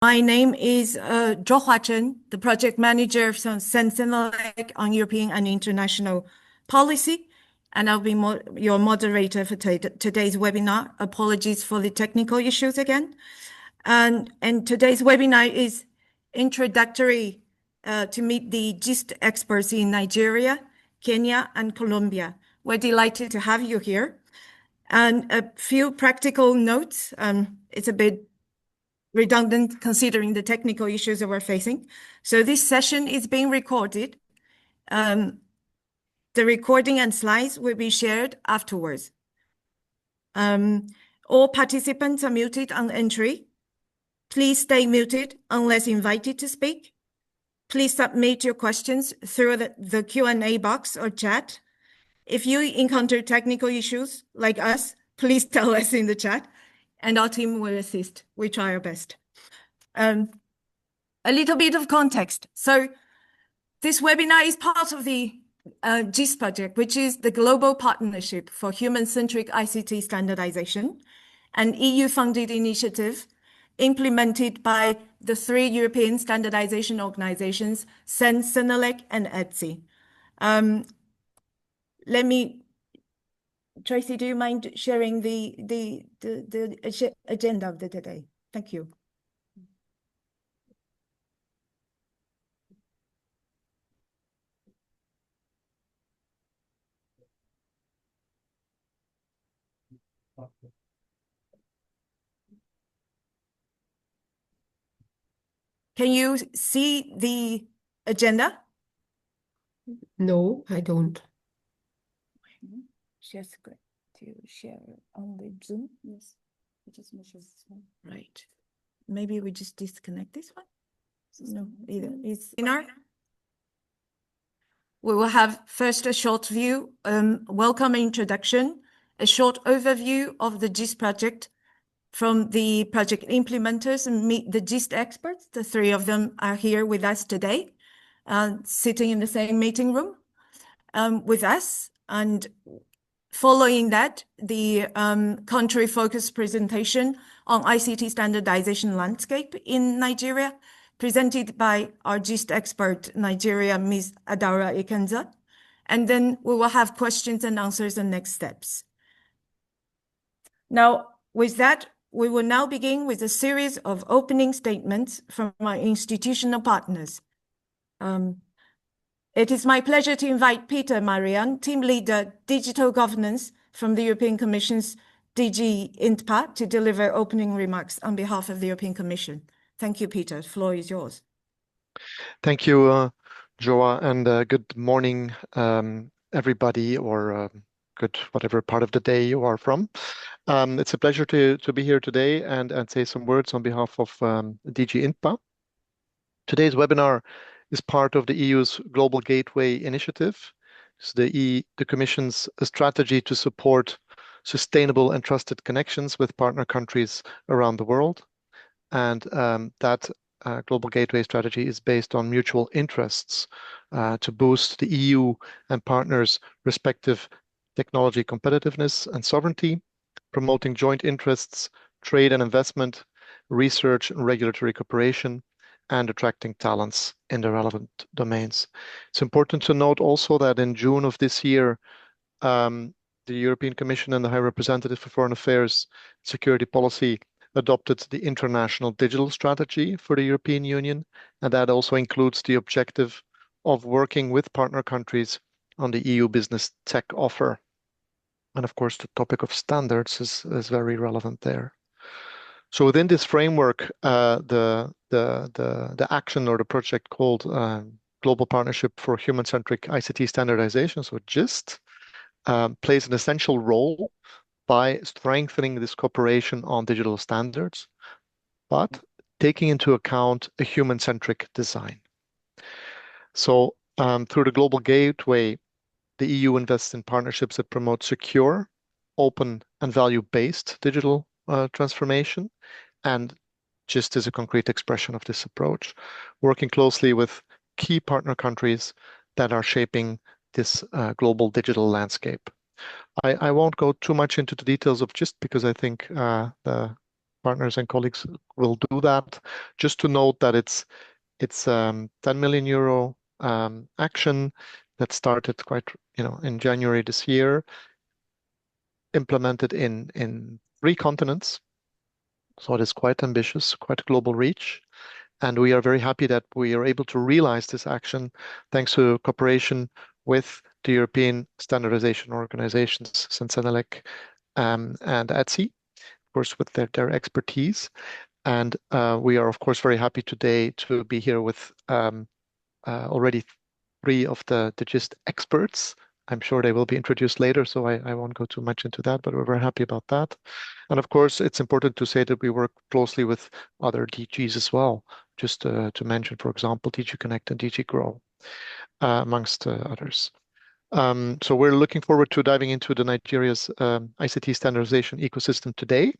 My name is Zhou Huachen, the project manager of CEN-CENELEC on European and international policy, and I'll be your moderator for today's webinar. Apologies for the technical issues again. And today's webinar is introductory to meet the GIST experts in Nigeria, Kenya, and Colombia. We're delighted to have you here. And a few practical notes. It's a bit redundant considering the technical issues that we're facing. So this session is being recorded. The recording and slides will be shared afterwards. All participants are muted on entry. Please stay muted unless invited to speak. Please submit your questions through the Q&A box or chat. If you encounter technical issues like us, please tell us in the chat and our team will assist. We try our best. A little bit of context. So this webinar is part of the GIST project, which is the Global Partnership for Human-Centric ICT Standardization, an EU-funded initiative implemented by the 3 European Standardization Organizations, CEN-CENELEC and ETSI. Tracy, do you mind sharing the agenda of the day? Thank you. Can you see the agenda? No, I don't. Just going to share on the Zoom. Yes, it just measures this one. Right. Maybe we just disconnect this one. No, either. It's in our. We will have first a short view, welcome introduction, a short overview of the GIST project from the project implementers and meet the GIST experts. The 3 of them are here with us today, sitting in the same meeting room with us. And following that, the country-focused presentation on ICT standardization landscape in Nigeria, presented by our GIST expert, Nigeria, Ms. Adaora Ikenze. And then we will have questions and answers and next steps. Now, with that, we will now begin with a series of opening statements from our institutional partners. It is my pleasure to invite Peter Marian, Team Leader, Digital Governance from the European Commission's DG INTPA, to deliver opening remarks on behalf of the European Commission. Thank you, Peter. The floor is yours. Thank you, Joa, and good morning, everybody, or good whatever part of the day you are from. It's a pleasure to be here today and say some words on behalf of DG INTPA. Today's webinar is part of the EU's Global Gateway Initiative. It's the Commission's strategy to support sustainable and trusted connections with partner countries around the world. And that Global Gateway strategy is based on mutual interests to boost the EU and partners' respective technology competitiveness and sovereignty, promoting joint interests, trade and investment, research and regulatory cooperation, and attracting talents in the relevant domains. It's important to note also that in June of this year, the European Commission and the High Representative for Foreign Affairs Security Policy adopted the International Digital Strategy for the European Union, and that also includes the objective of working with partner countries on the EU business tech offer. And of course, the topic of standards is very relevant there. So within this framework, the action or the project called Global Partnership for Human-Centric ICT Standardization, so GIST, plays an essential role by strengthening this cooperation on digital standards, but taking into account a human-centric design. So through the Global Gateway, the EU invests in partnerships that promote secure, open, and value-based digital transformation, and GIST is a concrete expression of this approach, working closely with key partner countries that are shaping this global digital landscape. I won't go too much into the details of GIST because I think the partners and colleagues will do that. Just to note that it's 10 million euro action that started quite, in January this year, implemented in 3 continents. So it is quite ambitious, quite global reach. And we are very happy that we are able to realize this action thanks to cooperation with the European Standardization Organizations, CEN-CENELEC, and ETSI, of course, with their expertise. And we are, of course, very happy today to be here with already 3 of the GIST experts. I'm sure they will be introduced later, so I won't go too much into that, but we're very happy about that. And of course, it's important to say that we work closely with other DGs as well, just to mention, for example, DG Connect and DG Grow, amongst others. So we're looking forward to diving into the Nigeria's ICT standardization ecosystem today.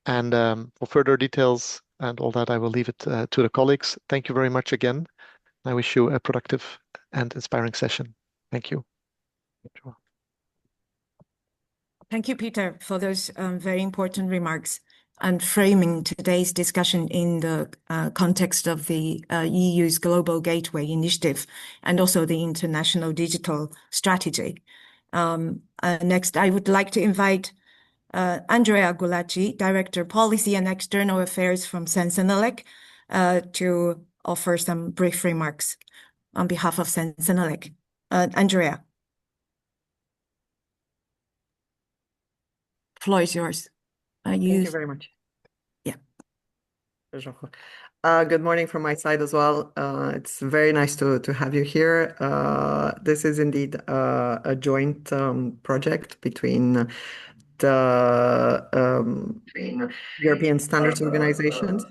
And for further details and all that, I will leave it to the colleagues. Thank you very much again. I wish you a productive and inspiring session. Thank you. Thank you, Peter, for those very important remarks and framing today's discussion in the context of the EU's Global Gateway Initiative and also the International Digital Strategy. Next, I would like to invite Andrea Gulacci, Director Policy and External Affairs from CEN-CENELEC, to offer some brief remarks on behalf of CEN-CENELEC. Andrea, floor is yours. Thank you very much. Yeah. Good morning from my side as well. It's very nice to have you here. This is indeed a joint project between the European Standards Organizations.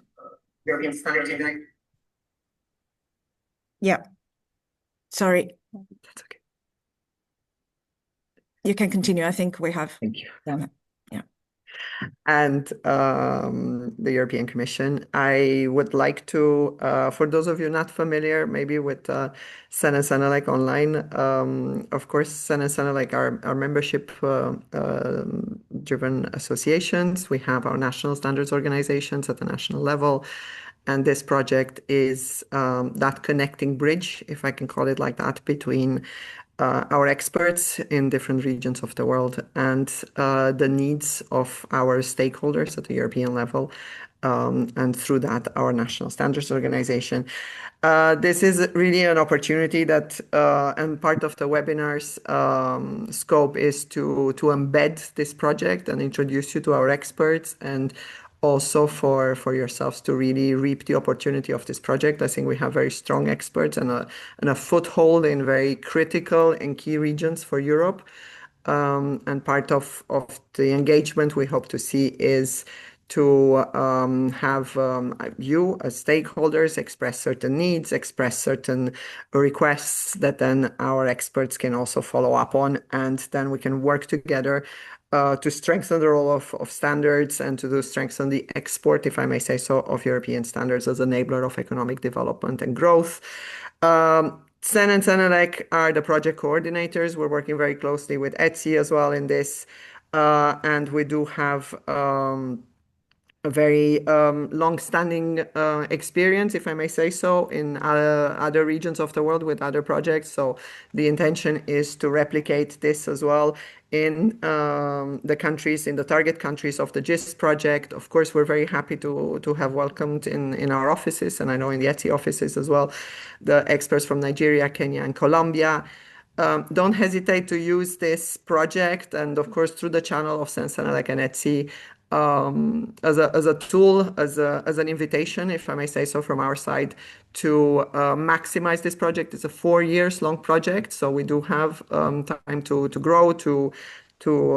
Yeah. Sorry. That's okay. You can continue. I think we have. Thank you. Yeah. And the European Commission. I would like to, for those of you not familiar, maybe with CEN-CENELEC online, of course, CEN-CENELEC are membership-driven associations. We have our national standards organizations at the national level. And this project is that connecting bridge, if I can call it like that, between our experts in different regions of the world and the needs of our stakeholders at the European level, and through that, our national standards organization. This is really an opportunity that, and part of the webinar's scope is to embed this project and introduce you to our experts, and also for yourselves to really reap the opportunity of this project. I think we have very strong experts and a foothold in very critical and key regions for Europe. And part of the engagement we hope to see is to have you as stakeholders express certain needs, express certain requests that then our experts can also follow up on, and then we can work together to strengthen the role of standards and to strengthen the export, if I may say so, of European standards as enabler of economic development and growth. CEN and CENELEC are the project coordinators. We're working very closely with ETSI as well in this, and we do have a very long-standing experience, if I may say so, in other regions of the world with other projects. So the intention is to replicate this as well in the countries, in the target countries of the GIST project. Of course, we're very happy to have welcomed in our offices, and I know in the ETSI offices as well, the experts from Nigeria, Kenya, and Colombia. Don't hesitate to use this project, and of course, through the channel of CEN-CENELEC and ETSI, as a tool, as an invitation, if I may say so, from our side to maximize this project. It's a 4 years long project, so we do have time to grow, to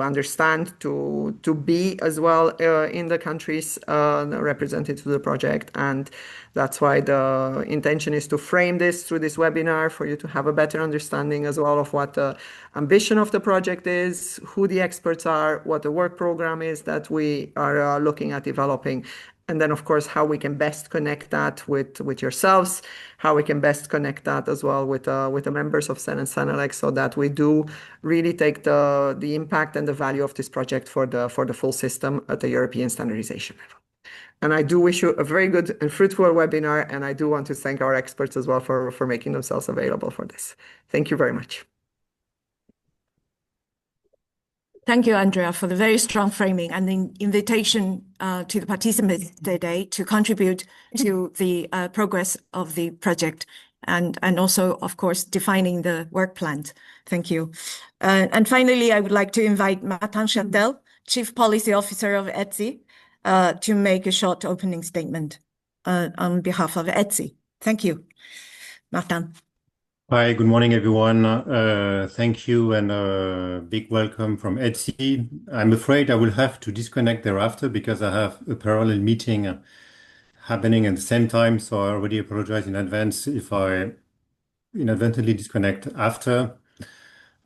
understand, to be as well in the countries represented to the project. And that's why the intention is to frame this through this webinar for you to have a better understanding as well of what the ambition of the project is, who the experts are, what the work program is that we are looking at developing, And then, of course, how we can best connect that with yourselves, how we can best connect that as well with the members of CEN-CENELEC, so that we do really take the impact and the value of this project for the full system at the European standardization level. And I do wish you a very good and fruitful webinar, and I do want to thank our experts as well for making themselves available for this. Thank you very much. Thank you, Andrea, for the very strong framing and the invitation to the participants today to contribute to the progress of the project and also, of course, defining the work plan. Thank you. And finally, I would like to invite Matano, Chief Policy Officer of ETSI, to make a short opening statement on behalf of ETSI. Thank you. Matano. Hi, good morning, everyone. Thank you and a big welcome from ETSI. I'm afraid I will have to disconnect thereafter because I have a parallel meeting happening at the same time. So I already apologize in advance if I inadvertently disconnect after.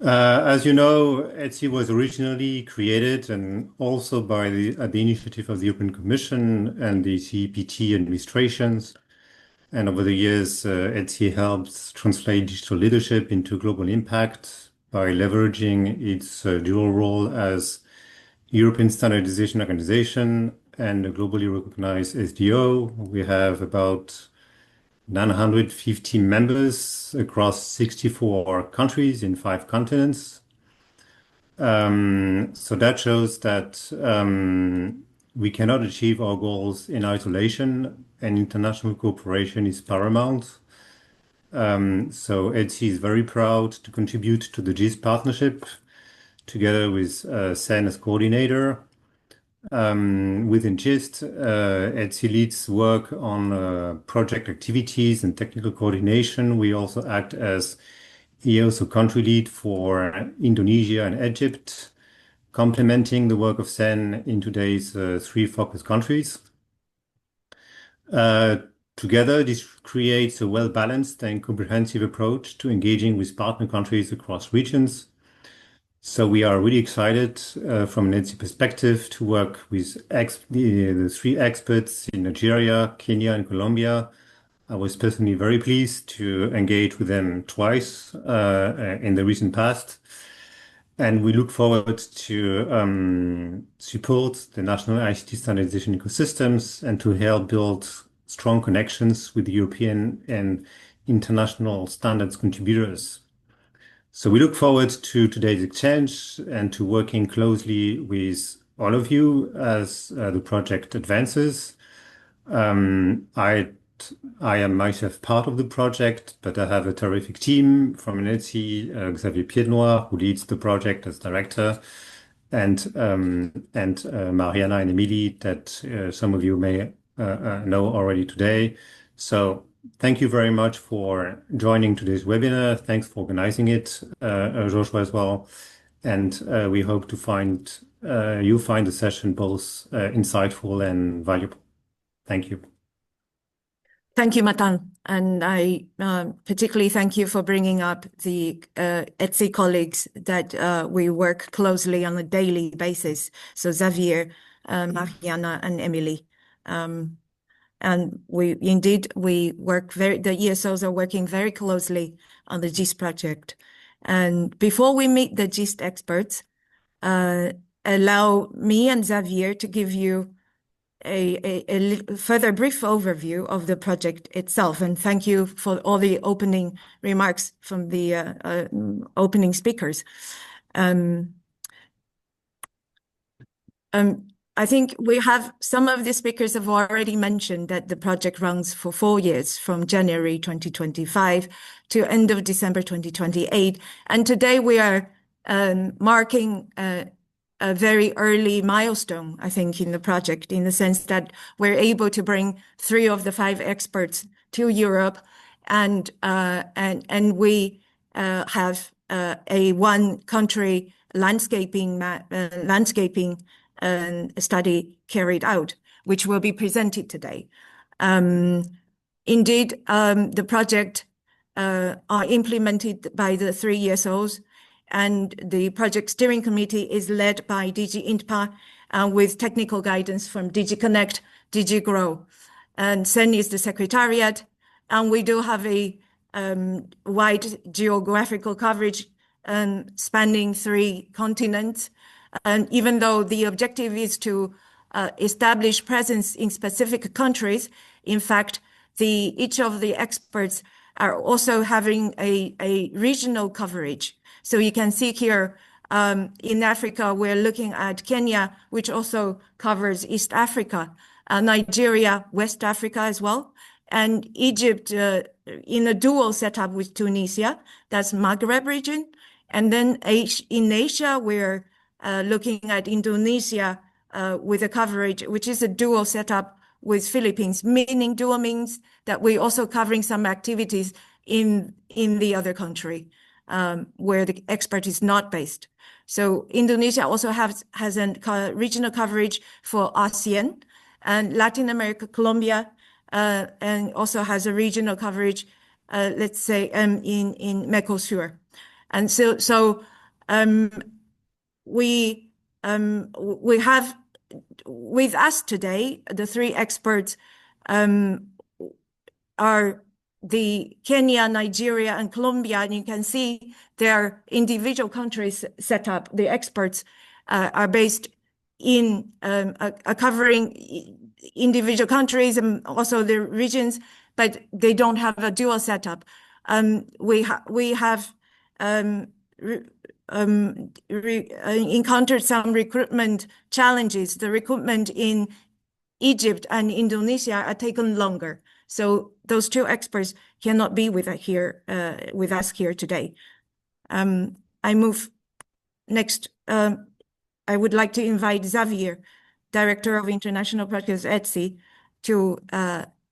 As you know, ETSI was originally created and also at the initiative of the European Commission and the CEPT administrations. And over the years, ETSI helps translate digital leadership into global impact by leveraging its dual role as European Standardization Organization and a globally recognized SDO. We have about 950 members across 64 countries in 5 continents. So that shows that we cannot achieve our goals in isolation, and international cooperation is paramount. So ETSI is very proud to contribute to the GIST partnership together with CEN as coordinator. Within GIST, ETSI leads work on project activities and technical coordination. We also act as EOSO country lead for Indonesia and Egypt, complementing the work of CEN in today's 3 focus countries. Together, this creates a well-balanced and comprehensive approach to engaging with partner countries across regions. So we are really excited from an ETSI perspective to work with the 3 experts in Nigeria, Kenya, and Colombia. I was personally very pleased to engage with them twice in the recent past. And we look forward to support the national ICT standardization ecosystems and to help build strong connections with the European and international standards contributors. So we look forward to today's exchange and to working closely with all of you as the project advances. I am myself part of the project, but I have a terrific team from ETSI, Xavier Piednoir, who leads the project as director, and Mariana and Emily that some of you may know already today. So thank you very much for joining today's webinar. Thanks for organizing it, Joshua as well. And we hope to you find the session both insightful and valuable. Thank you. Thank you, Matano. And I particularly thank you for bringing up the ETSI colleagues that we work closely on a daily basis. So Xavier, Mariana, and Emily. And we work the ESOs are working very closely on the GIST project. And before we meet the GIST experts, allow me and Xavier to give you a further brief overview of the project itself. And thank you for all the opening remarks from the opening speakers. I think we have some of the speakers have already mentioned that the project runs for 4 years, from January 2025 to end of December 2028. And today we are marking a very early milestone, I think, in the project, in the sense that we're able to bring 3 of the 5 experts to Europe, and we have a 1-country landscaping study carried out, which will be presented today. Indeed, the project are implemented by the 3 ESOs, and the project steering committee is led by DG INTPA with technical guidance from DG Connect, DG Grow. And CEN is the secretariat, and we do have a wide geographical coverage spanning 3 continents. And even though the objective is to establish presence in specific countries, in fact, each of the experts are also having a regional coverage. So you can see here, in Africa, we're looking at Kenya, which also covers East Africa, Nigeria, West Africa as well, and Egypt in a dual setup with Tunisia, that's Maghreb region. And then in Asia, we're looking at Indonesia with a coverage, which is a dual setup with Philippines, meaning dual means that we're also covering some activities in the other country where the expert is not based. So Indonesia also has a regional coverage for ASEAN, and Latin America, Colombia, and also has a regional coverage, let's say, in Mercosur. And so we have with us today, the 3 experts are the Kenya, Nigeria, and Colombia, and you can see their individual countries set up. The experts are based in covering individual countries and also the regions, but they don't have a dual setup. We have encountered some recruitment challenges. The recruitment in Egypt and Indonesia are taken longer. So those 2 experts cannot be with us here today. I move next. I would like to invite Xavier, Director of International Projects at ETSI, to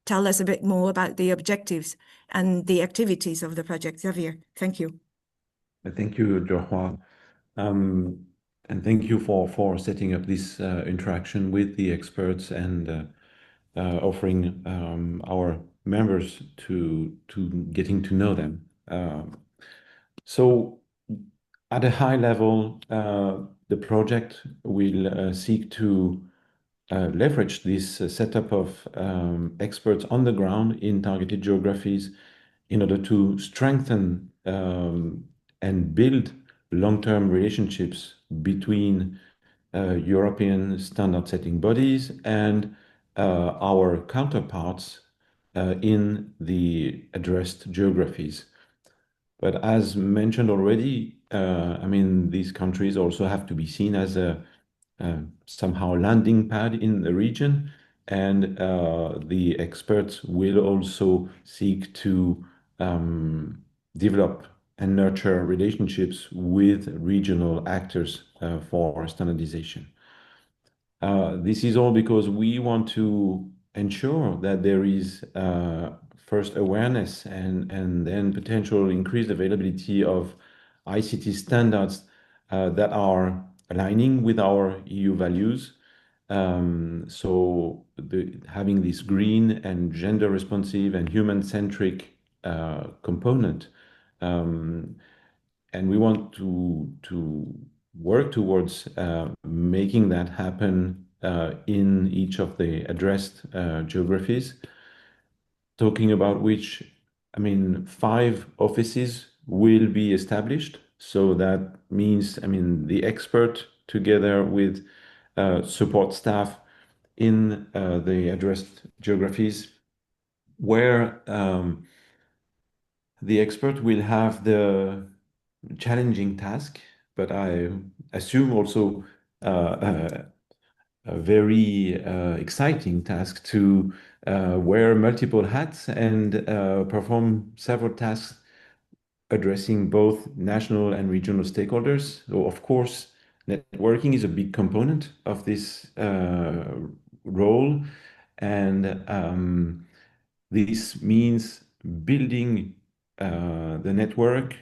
tell us a bit more about the objectives and the activities of the project. Xavier, thank you. Thank you, Johua. And thank you for setting up this interaction with the experts and offering our members to getting to know them. So at a high level, the project will seek to leverage this setup of experts on the ground in targeted geographies in order to strengthen and build long-term relationships between European standard setting bodies and our counterparts in the addressed geographies. But as mentioned already, I mean, these countries also have to be seen as a somehow landing pad in the region, and the experts will also seek to develop and nurture relationships with regional actors for standardization. This is all because we want to ensure that there is first awareness and then potential increased availability of ICT standards that are aligning with our EU values. So having this green and gender responsive and human-centric component. And we want to work towards making that happen in each of the addressed geographies, talking about which, I mean, 5 offices will be established. So that means, I mean, the expert together with support staff in the addressed geographies, where the expert will have the challenging task, but I assume also a very exciting task to wear multiple hats and perform several tasks addressing both national and regional stakeholders. So of course, networking is a big component of this role, and this means building the network,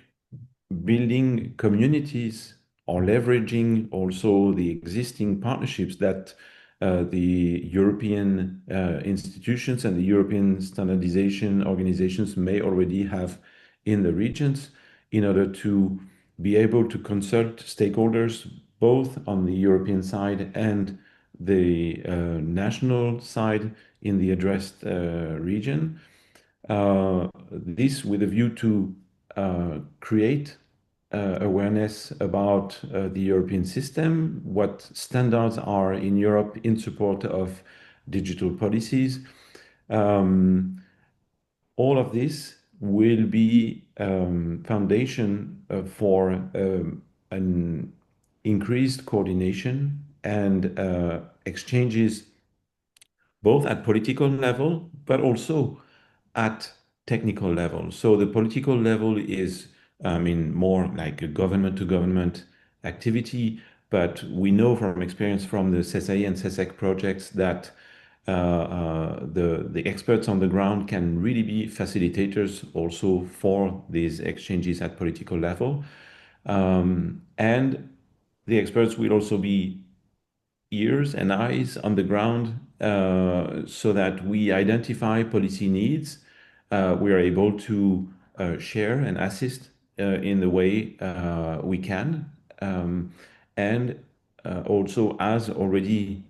building communities, or leveraging also the existing partnerships that the European institutions and the European standardization organizations may already have in the regions, in order to be able to consult stakeholders both on the European side and the national side in the addressed region. This with a view to create awareness about the European system, what standards are in Europe in support of digital policies. All of this will be foundation for an increased coordination and exchanges both at political level, but also at technical level. So the political level is, I mean, more like a government to government activity, but we know from experience from the CESAI and CESEC projects that the experts on the ground can really be facilitators also for these exchanges at political level. And the experts will also be ears and eyes on the ground so that we identify policy needs. We are able to share and assist in the way we can. And also, as already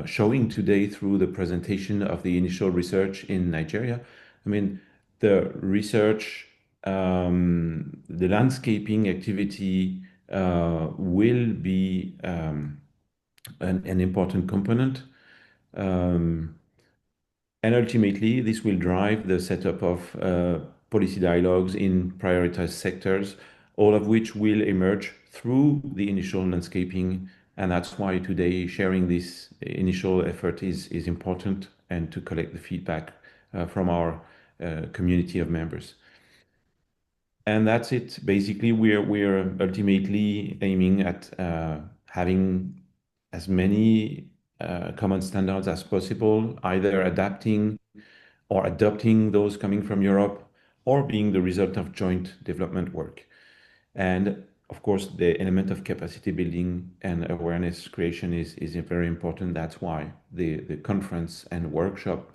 showing today through the presentation of the initial research in Nigeria, I mean, the research, the landscaping activity will be an important component. And ultimately, this will drive the setup of policy dialogues in prioritized sectors, all of which will emerge through the initial landscaping. And that's why today sharing this initial effort is important, and to collect the feedback from our community of members. And that's it. Basically, we're ultimately aiming at having as many common standards as possible, either adapting or adopting those coming from Europe, or being the result of joint development work. And of course, the element of capacity building and awareness creation is very important. That's why the conference and workshop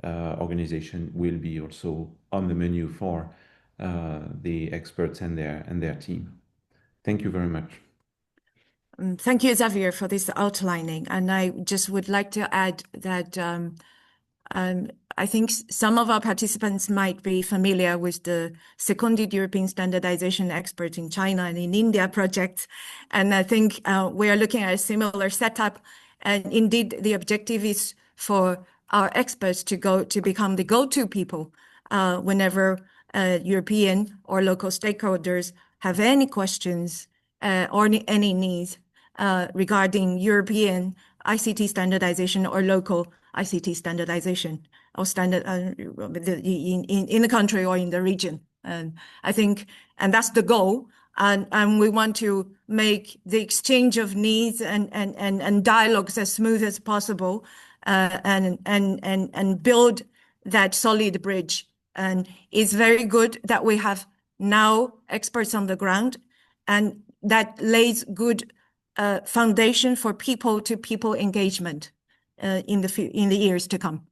organization will be also on the menu for the experts and their team. Thank you very much. Thank you, Xavier, for this outlining. And I just would like to add that I think some of our participants might be familiar with the seconded European standardization expert in China and in India projects. And I think we are looking at a similar setup. And indeed, the objective is for our experts to become the go-to people whenever European or local stakeholders have any questions or any needs regarding European ICT standardization or local ICT standardization or standard in the country or in the region. And I think, and that's the goal. And we want to make the exchange of needs and dialogues as smooth as possible, and build that solid bridge. And it's very good that we have now experts on the ground, and that lays good foundation for people-to-people engagement in the years to come.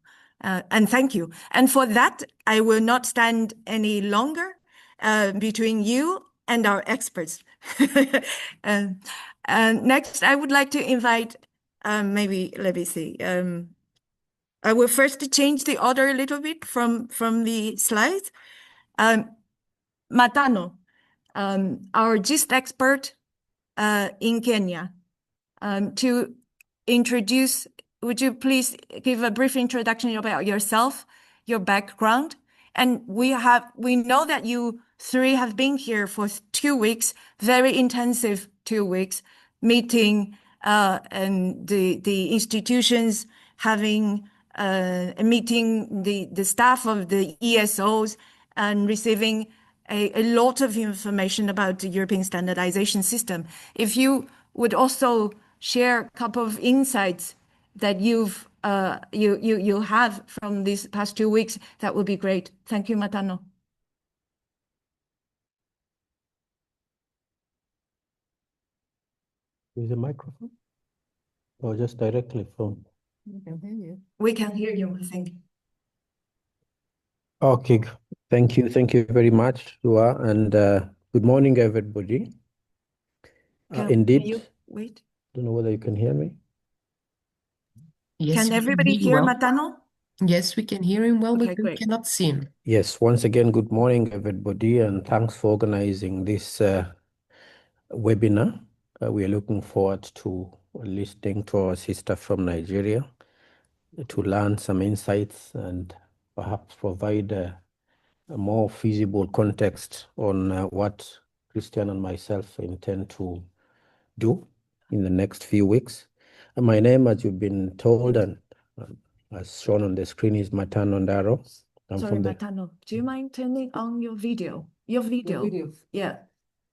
And thank you. And for that, I will not stand any longer between you and our experts. And next, I would like to invite, maybe, let me see. I will first change the order a little bit from the slides. Matano, our GIST expert in Kenya, to introduce. Would you please give a brief introduction about yourself, your background? And we know that you three have been here for 2 weeks, very intensive 2 weeks, meeting and the institutions, having meeting the staff of the ESOs, and receiving a lot of information about the European standardization system. If you would also share a couple of insights that you have from these past 2 weeks, that would be great. Thank you, Matano. With a microphone? Or just directly from? We can hear you. We can hear you, I think. Okay, thank you very much, Lua, and good morning, everybody. Indeed. Can you wait? Don't know whether you can hear me. Yes, Can we can everybody hear you hear well. Matano? Yes, we can hear him well, Okay, but we great. cannot see him. Yes, once again, good morning, everybody, and thanks for organizing this webinar. We are looking forward to listening to our sister from Nigeria to learn some insights and perhaps provide a more feasible context on what Cristhian and myself intend to do in the next few weeks. And my name, as you've been told and as shown on the screen, is Matano Ndaro. Sorry, Matano, do you mind turning on your video? Your video. Yeah.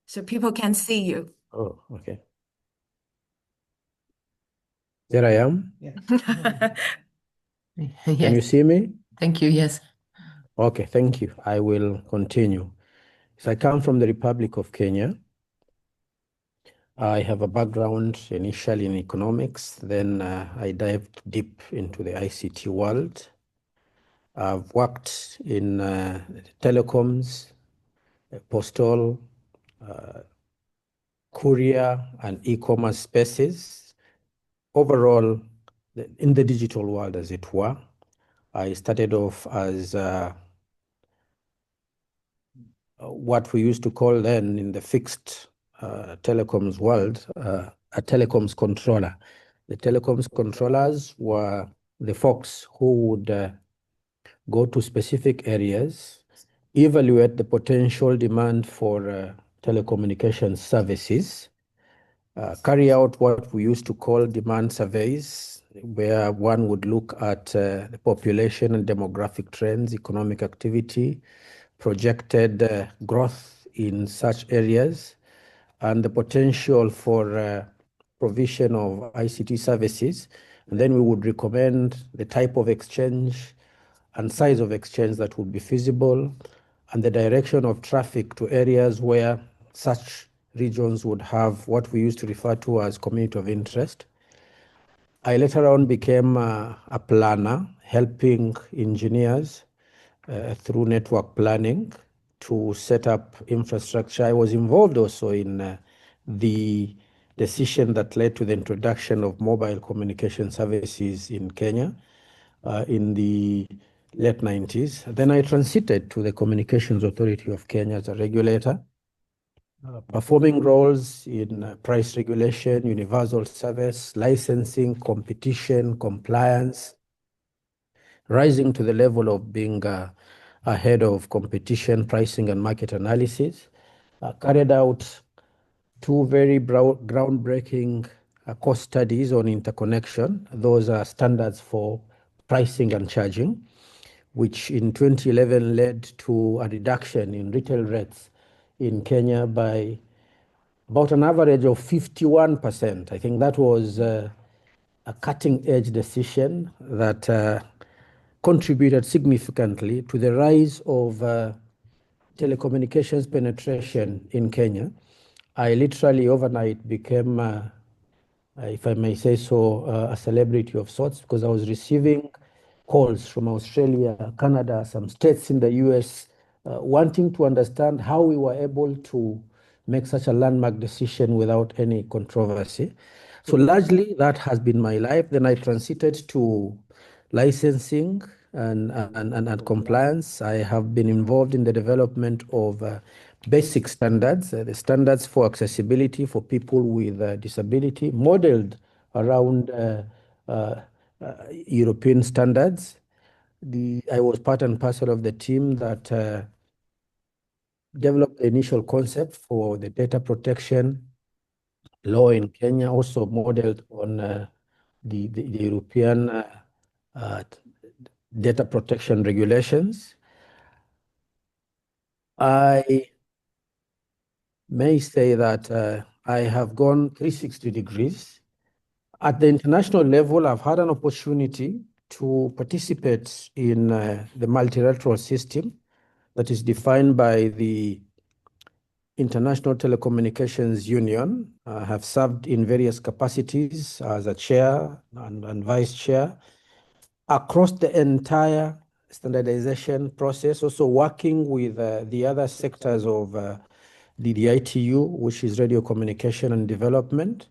So people can see you. Oh, okay. There I am. Can you see me? Thank you. Yes. Okay, thank you. I will continue. So I come from the Republic of Kenya. I have a background initially in economics, then I dived deep into the ICT world. I've worked in telecoms, postal, courier, and e-commerce spaces. Overall, in the digital world, as it were, I started off as what we used to call then in the fixed telecoms world, a telecoms controller. The telecoms controllers were the folks who would go to specific areas, evaluate the potential demand for telecommunications services, carry out what we used to call demand surveys, where one would look at the population and demographic trends, economic activity, projected growth in such areas, and the potential for provision of ICT services. And then we would recommend the type of exchange and size of exchange that would be feasible, and the direction of traffic to areas where such regions would have what we used to refer to as community of interest. I later on became a planner, helping engineers through network planning to set up infrastructure. I was involved also in the decision that led to the introduction of mobile communication services in Kenya in the late 90s. Then I transited to the Communications Authority of Kenya as a regulator, performing roles in price regulation, universal service, licensing, competition, compliance, rising to the level of being a head of competition, pricing, and market analysis. Carried out two very groundbreaking cost studies on interconnection. Those are standards for pricing and charging, which in 2011 led to a reduction in retail rates in Kenya by about an average of 51%. I think that was a cutting-edge decision that contributed significantly to the rise of telecommunications penetration in Kenya. I literally overnight became, if I may say so, a celebrity of sorts, because I was receiving calls from Australia, Canada, some states in the US, wanting to understand how we were able to make such a landmark decision without any controversy. So largely that has been my life. Then I transited to licensing and compliance. I have been involved in the development of basic standards, the standards for accessibility for people with disability, modeled around European standards. I was part and parcel of the team that developed the initial concept for the data protection law in Kenya, also modeled on the European data protection regulations. I may say that I have gone 360 degrees. At the international level, I've had an opportunity to participate in the multilateral system that is defined by the International Telecommunications Union. I have served in various capacities as a chair and vice chair across the entire standardization process, also working with the other sectors of the ITU, which is radio communication and development.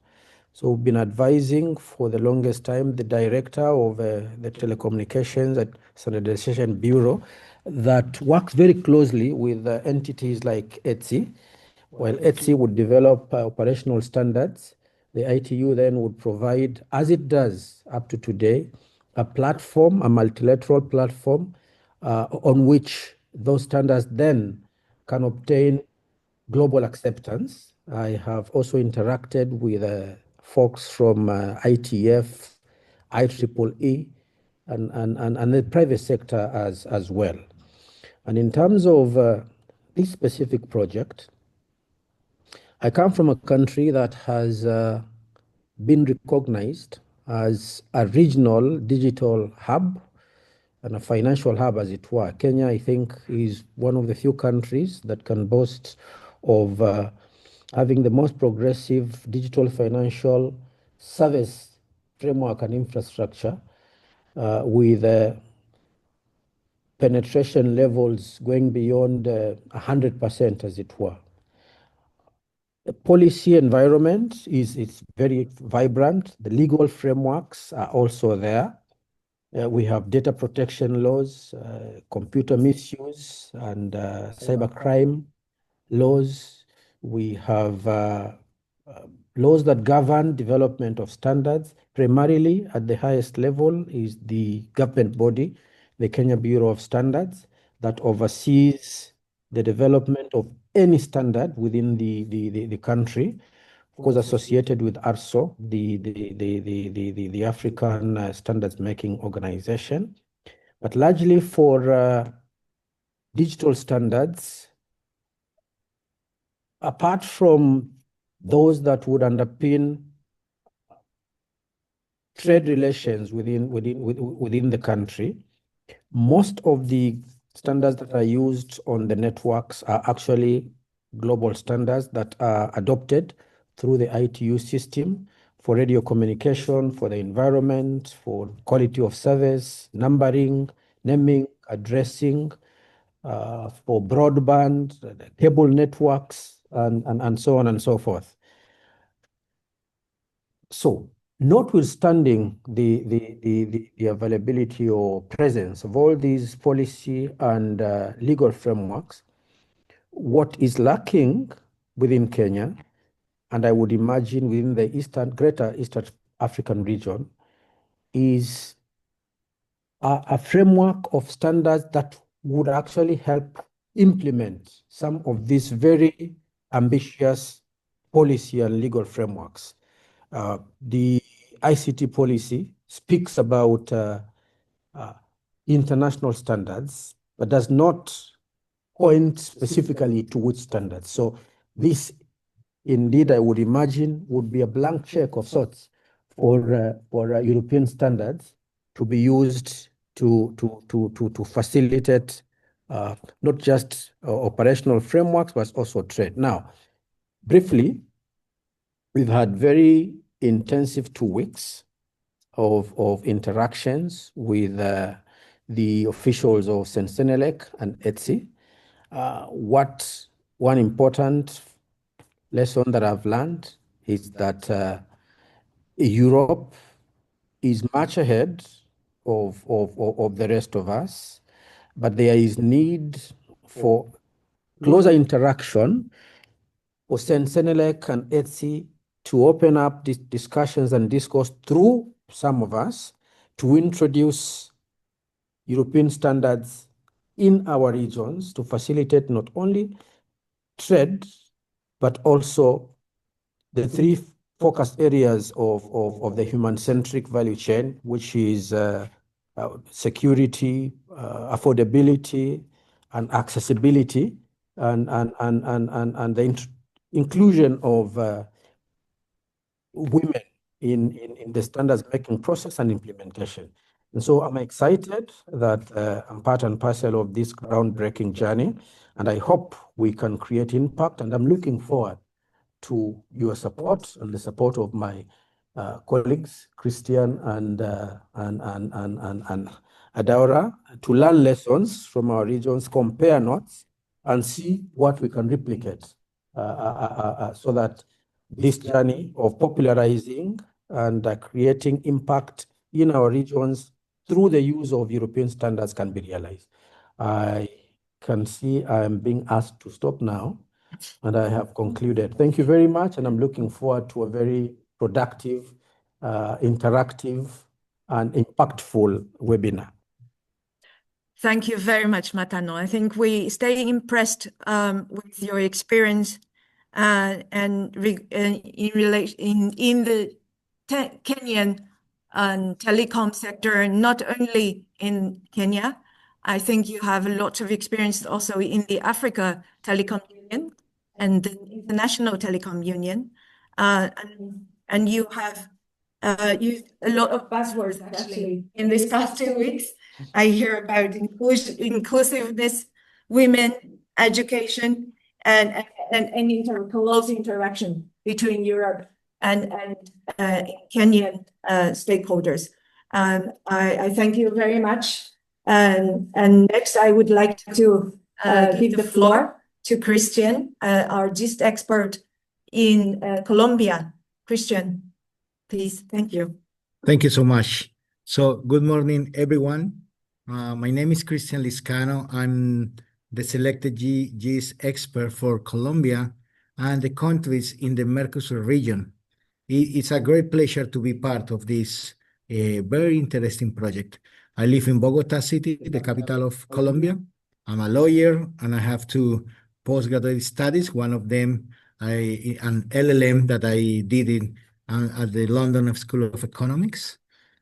So we've been advising for the longest time the director of the Telecommunications and Standardization Bureau that works very closely with entities like ETSI. While ETSI would develop operational standards, the ITU then would provide, as it does up to today, a platform, a multilateral platform on which those standards then can obtain global acceptance. I have also interacted with folks from ITF, IEEE, and the private sector as well. And in terms of this specific project, I come from a country that has been recognized as a regional digital hub and a financial hub, as it were. Kenya, I think, is one of the few countries that can boast of having the most progressive digital financial service framework and infrastructure with penetration levels going beyond 100%, as it were. The policy environment it's very vibrant. The legal frameworks are also there. We have data protection laws, computer misuse, and cybercrime laws. We have laws that govern development of standards. Primarily at the highest level is the government body, the Kenya Bureau of Standards, that oversees the development of any standard within the country, of course associated with ARSO, the African Standards Making Organization. But largely for digital standards, apart from those that would underpin trade relations within the country, most of the standards that are used on the networks are actually global standards that are adopted through the ITU system for radio communication, for the environment, for quality of service, numbering, naming, addressing, for broadband, cable networks, and so on and so forth. So, notwithstanding the availability or presence of all these policy and legal frameworks, what is lacking within Kenya, and I would imagine within the greater Eastern African region, is a framework of standards that would actually help implement some of these very ambitious policy and legal frameworks. The ICT policy speaks about international standards, but does not point specifically to which standards. So this, indeed, I would imagine, would be a blank check of sorts for European standards to be used to facilitate not just operational frameworks, but also trade. Now, briefly, we've had very intensive 2 weeks of interactions with the officials of CEN-CENELEC and ETSI. One important lesson that I've learned is that Europe is much ahead of the rest of us, but there is need for closer interaction for CEN-CENELEC and ETSI to open up these discussions and discourse through some of us to introduce European standards in our regions to facilitate not only trade, but also the 3 focus areas of the human-centric value chain, which is security, affordability, and accessibility, and the inclusion of women in the standards making process and implementation. And so I'm excited that I'm part and parcel of this groundbreaking journey, and I hope we can create impact, and I'm looking forward to your support and the support of my colleagues, Cristhian and Adaora, to learn lessons from our regions, compare notes, and see what we can replicate so that this journey of popularizing and creating impact in our regions through the use of European standards can be realized. I can see I am being asked to stop now, and I have concluded. Thank you very much, and I'm looking forward to a very productive, interactive, and impactful webinar. Thank you very much, Matano. I think we stay impressed with your experience and in the Kenyan telecom sector, not only in Kenya. I think you have a lot of experience also in the Africa Telecom Union and the International Telecom Union, and you have used a lot of buzzwords actually in these past 2 weeks. I hear about inclusiveness, women, education, and close interaction between Europe and Kenyan stakeholders. I thank you very much. And next, I would like to give the floor to Cristhian, our GIST expert in Colombia. Cristhian, please. Thank you. Thank you so much. So, good morning, everyone. My name is Cristhian Lizcano. I'm the selected GIS expert for Colombia and the countries in the Mercosur region. It's a great pleasure to be part of this very interesting project. I live in Bogota City, the capital of Colombia. I'm a lawyer and I have 2 postgraduate studies. One of them, an LLM that I did at the London School of Economics.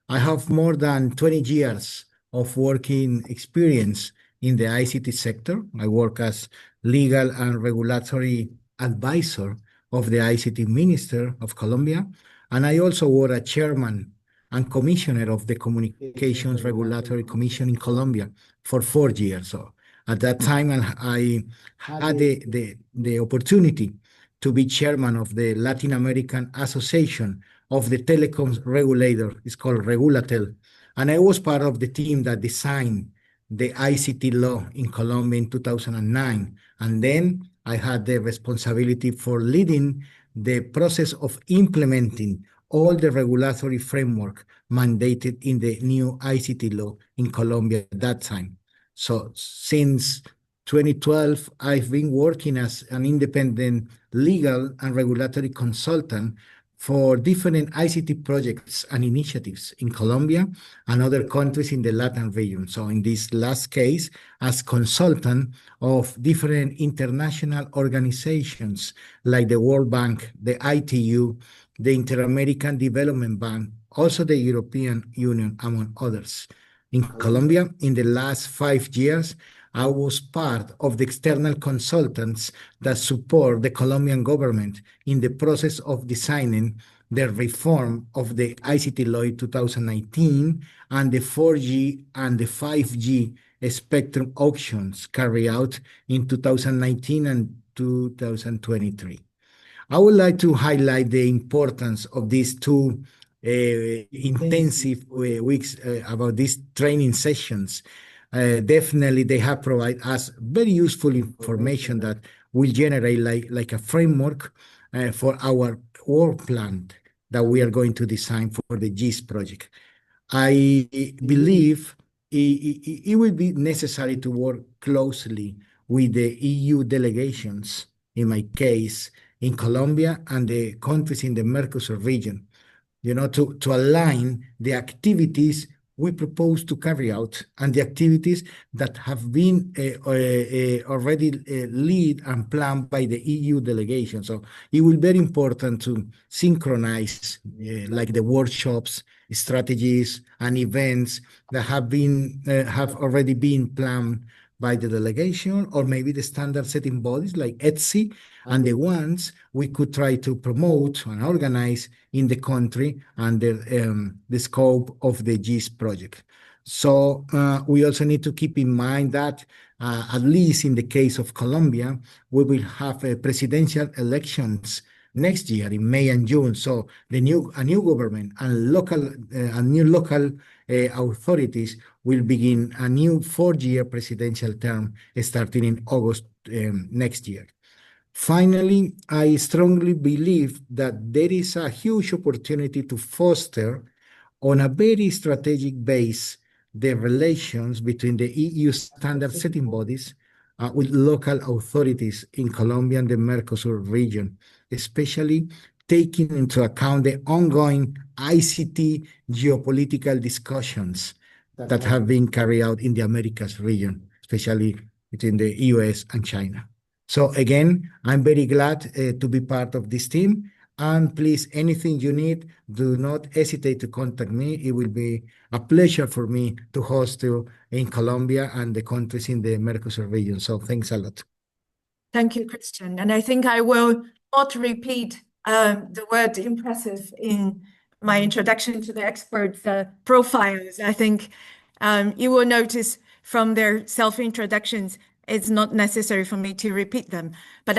I have more than 20 years of working experience in the ICT sector. I work as legal and regulatory advisor of the ICT Minister of Colombia, and I also was a chairman and commissioner of the Communications Regulatory Commission in Colombia for 4 years. So at that time, I had the opportunity to be chairman of the Latin American Association of the Telecoms Regulator. It's called Regulatel. And I was part of the team that designed the ICT law in Colombia in 2009. And then I had the responsibility for leading the process of implementing all the regulatory framework mandated in the new ICT law in Colombia at that time. So since 2012, I've been working as an independent legal and regulatory consultant for different ICT projects and initiatives in Colombia and other countries in the Latin region. So in this last case, as consultant of different international organizations like the World Bank, the ITU, the Inter-American Development Bank, also the European Union, among others. In Colombia, in the last 5 years, I was part of the external consultants that support the Colombian government in the process of designing the reform of the ICT law in 2019 and the 4G and the 5G spectrum auctions carried out in 2019 and 2023. I would like to highlight the importance of these 2 intensive weeks about these training sessions. Definitely, they have provided us very useful information that will generate like a framework for our work plan that we are going to design for the GIS project. I believe it will be necessary to work closely with the EU delegations, in my case, in Colombia and the countries in the Mercosur region, to align the activities we propose to carry out and the activities that have been already led and planned by the EU delegation. So it will be very important to synchronize like the workshops, strategies, and events that have already been planned by the delegation or maybe the standard setting bodies like ETSI and the ones we could try to promote and organize in the country under the scope of the GIS project. So we also need to keep in mind that at least in the case of Colombia, we will have presidential elections next year in May and June. So a new government and new local authorities will begin a new 4-year presidential term starting in August next year. Finally, I strongly believe that there is a huge opportunity to foster, on a very strategic base, the relations between the EU standard setting bodies with local authorities in Colombia and the Mercosur region, especially taking into account the ongoing ICT geopolitical discussions that have been carried out in the Americas region, especially between the US and China. So again, I'm very glad to be part of this team. And please, anything you need, do not hesitate to contact me. It will be a pleasure for me to host you in Colombia and the countries in the Mercosur region. So thanks a lot. Thank you, Cristhian. And I think I will not repeat the word impressive in my introduction to the experts' profiles. I think you will notice from their self-introductions, it's not necessary for me to repeat them. But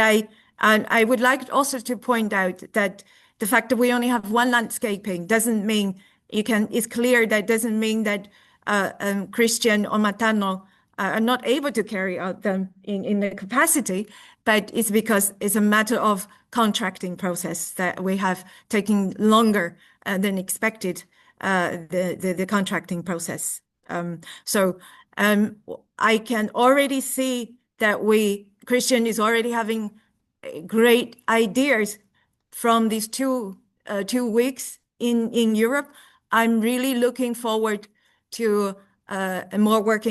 I would like also to point out that the fact that we only have one landscaping doesn't mean it's clear that doesn't mean that Cristhian or Matano are not able to carry out them in the capacity, but it's because it's a matter of contracting process that we have taken longer than expected, the contracting process. So I can already see that Cristhian is already having great ideas from these 2 weeks in Europe. I'm really looking forward to more work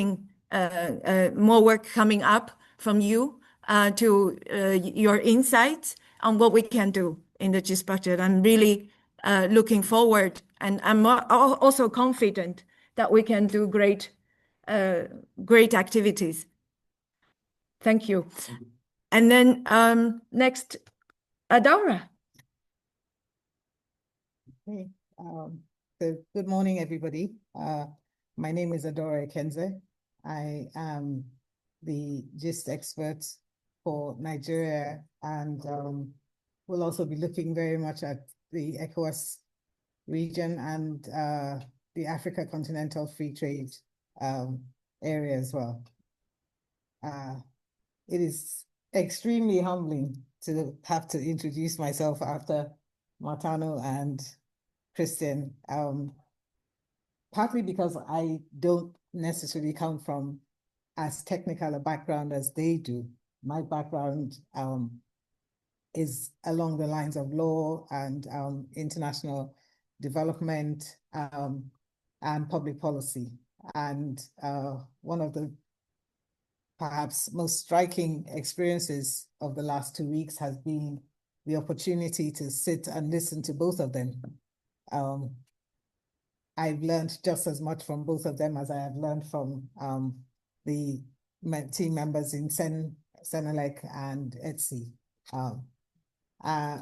coming up from you, to your insights on what we can do in the GIST budget. I'm really looking forward, and I'm also confident that we can do great activities. Thank you. And then next, Adaora. Okay. So good morning, everybody. My name is Adaora Ikenze. I am the GIST expert for Nigeria, and we'll also be looking very much at the ECOWAS region and the Africa Continental Free Trade area as well. It is extremely humbling to have to introduce myself after Matano and Cristhian, partly because I don't necessarily come from as technical a background as they do. My background is along the lines of law and international development and public policy. And one of the perhaps most striking experiences of the last 2 weeks has been the opportunity to sit and listen to both of them. I've learned just as much from both of them as I have learned from the team members in CEN-CENELEC and ETSI.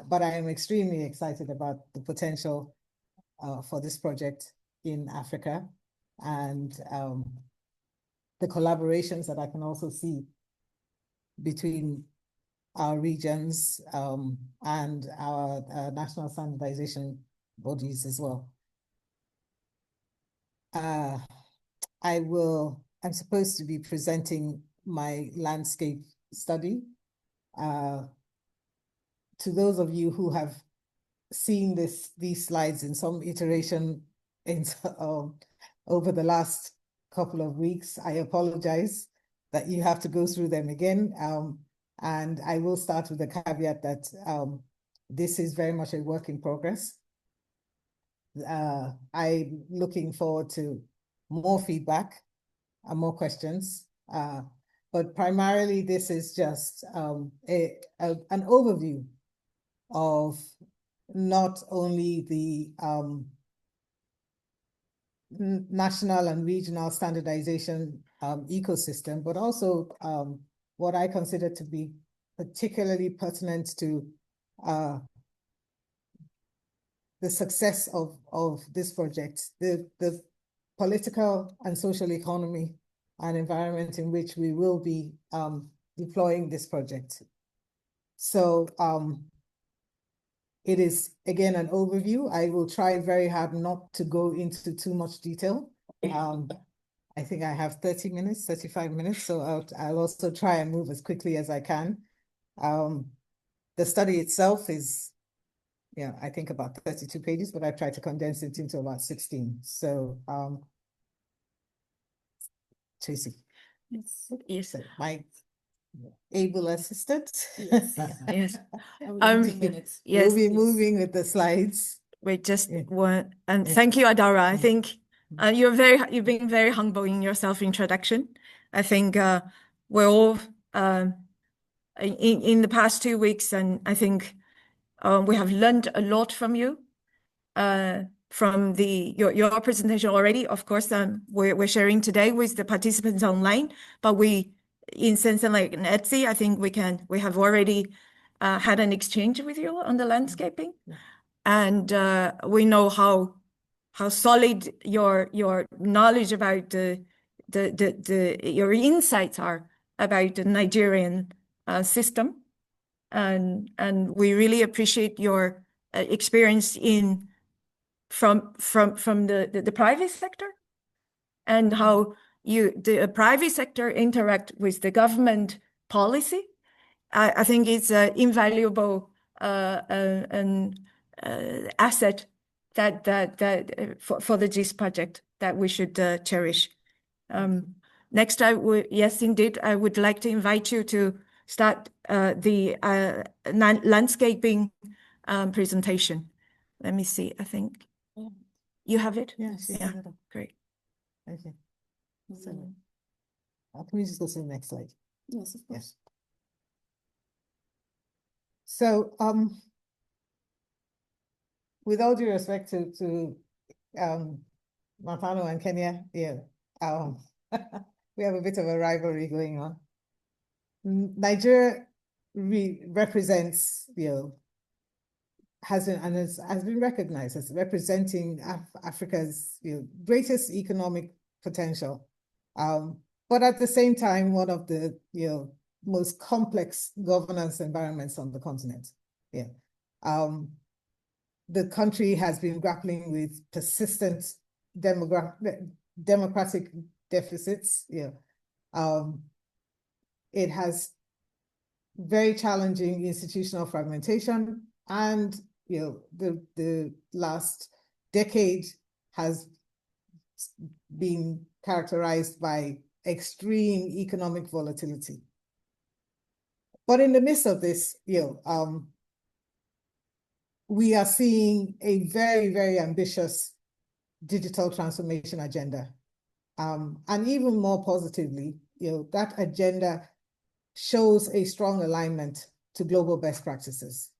But I am extremely excited about the potential for this project in Africa, and the collaborations that I can also see between our regions and our national standardization bodies as well. I'm supposed to be presenting my landscape study. To those of you who have seen these slides in some iteration over the last couple of weeks, I apologize that you have to go through them again. And I will start with the caveat that this is very much a work in progress. I'm looking forward to more feedback and more questions. But primarily, this is just an overview of not only the national and regional standardization ecosystem, but also what I consider to be particularly pertinent to the success of this project, the political and social economy and environment in which we will be deploying this project. So it is, again, an overview. I will try very hard not to go into too much detail. I think I have 30 minutes, 35 minutes, so I'll also try and move as quickly as I can. The study itself is, I think about 32 pages, but I tried to condense it into about 16. So, Tracy. Yes. My able assistant. Yes. Yes. Yes. We'll be moving with the slides. We just want, and thank you, Adaora. I think you've been very humble in your self-introduction. I think we're all in the past 2 weeks, and I think we have learned a lot from you, from your presentation already. Of course, we're sharing today with the participants online, but we in CEN-CENELEC and ETSI, I think we have already had an exchange with you on the landscaping, and we know how solid your knowledge about your insights are about the Nigerian system, and we really appreciate your experience from the private sector, and how the private sector interact with the government policy. I think it's an invaluable asset that for the GIS project that we should cherish. Next, yes, indeed, I would like to invite you to start the landscaping presentation. Let me see. I think you have it. Yes. Yeah. Great. Okay. So, can we just go to the next slide? Yes, of course. So, with all due respect to Matano and Kenya, we have a bit of a rivalry going on. Nigeria represents, has been recognized as representing Africa's greatest economic potential, but at the same time, one of the most complex governance environments on the continent. The country has been grappling with persistent democratic deficits. It has very challenging institutional fragmentation, and the last decade has been characterized by extreme economic volatility. But in the midst of this, we are seeing a very, very ambitious digital transformation agenda. And even more positively, that agenda shows a strong alignment to global best practices.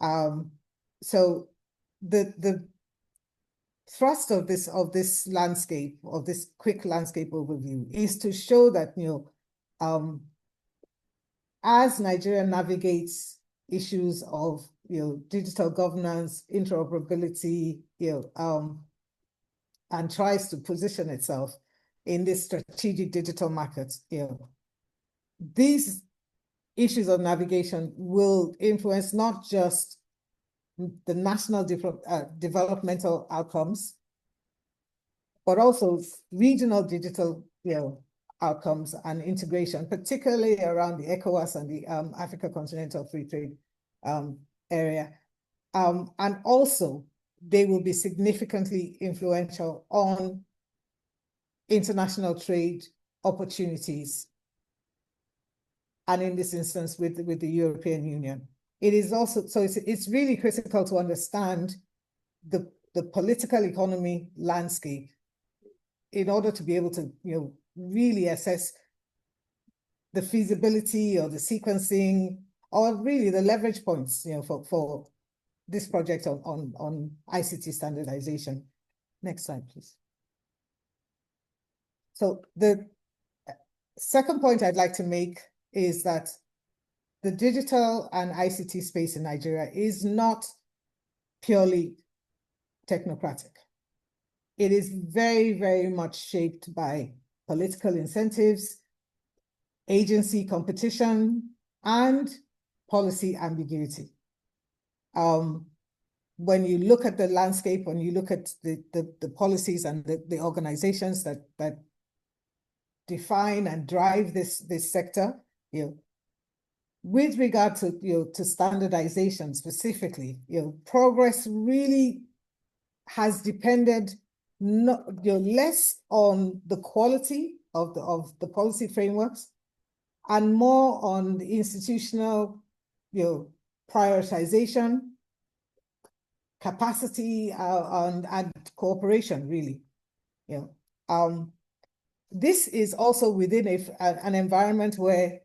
So the thrust of this landscape, of this quick landscape overview, is to show that as Nigeria navigates issues of digital governance, interoperability, and tries to position itself in this strategic digital market, these issues of navigation will influence not just the national developmental outcomes, but also regional digital outcomes and integration, particularly around the ECOWAS and the Africa Continental Free Trade area. And also, they will be significantly influential on international trade opportunities, and in this instance with the European Union. It is also, so it's really critical to understand the political economy landscape in order to be able to really assess the feasibility or the sequencing or really the leverage points for this project on ICT standardization. Next slide, please. So the second point I'd like to make is that the digital and ICT space in Nigeria is not purely technocratic. It is very, very much shaped by political incentives, agency competition, and policy ambiguity. When you look at the landscape, when you look at the policies and the organizations that define and drive this sector, with regard to, to standardization specifically, progress really has depended not, less on the quality of the policy frameworks and more on the institutional, prioritization, capacity, and cooperation, really. This is also within an environment where,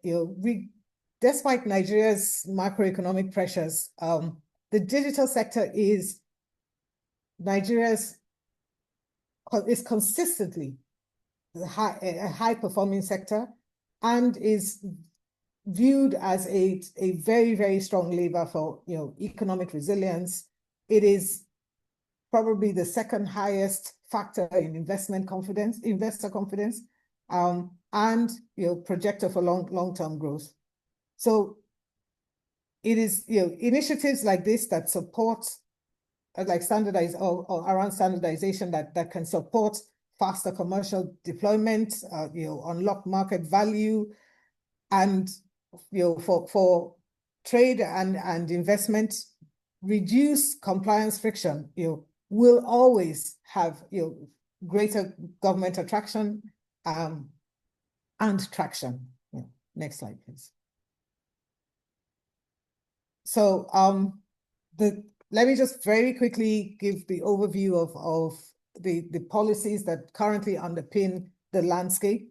despite Nigeria's macroeconomic pressures, the digital sector is consistently a high-performing sector and is viewed as a very, very strong lever for economic resilience. It is probably the second highest factor in investor confidence, and projector for long-term growth. So it is initiatives like this that support like standardize or around standardization that can support faster commercial deployment, unlock market value, and for trade and investment, reduce compliance friction, will always have greater government attraction and traction. Next slide, please. So let me just very quickly give the overview of the policies that currently underpin the landscape.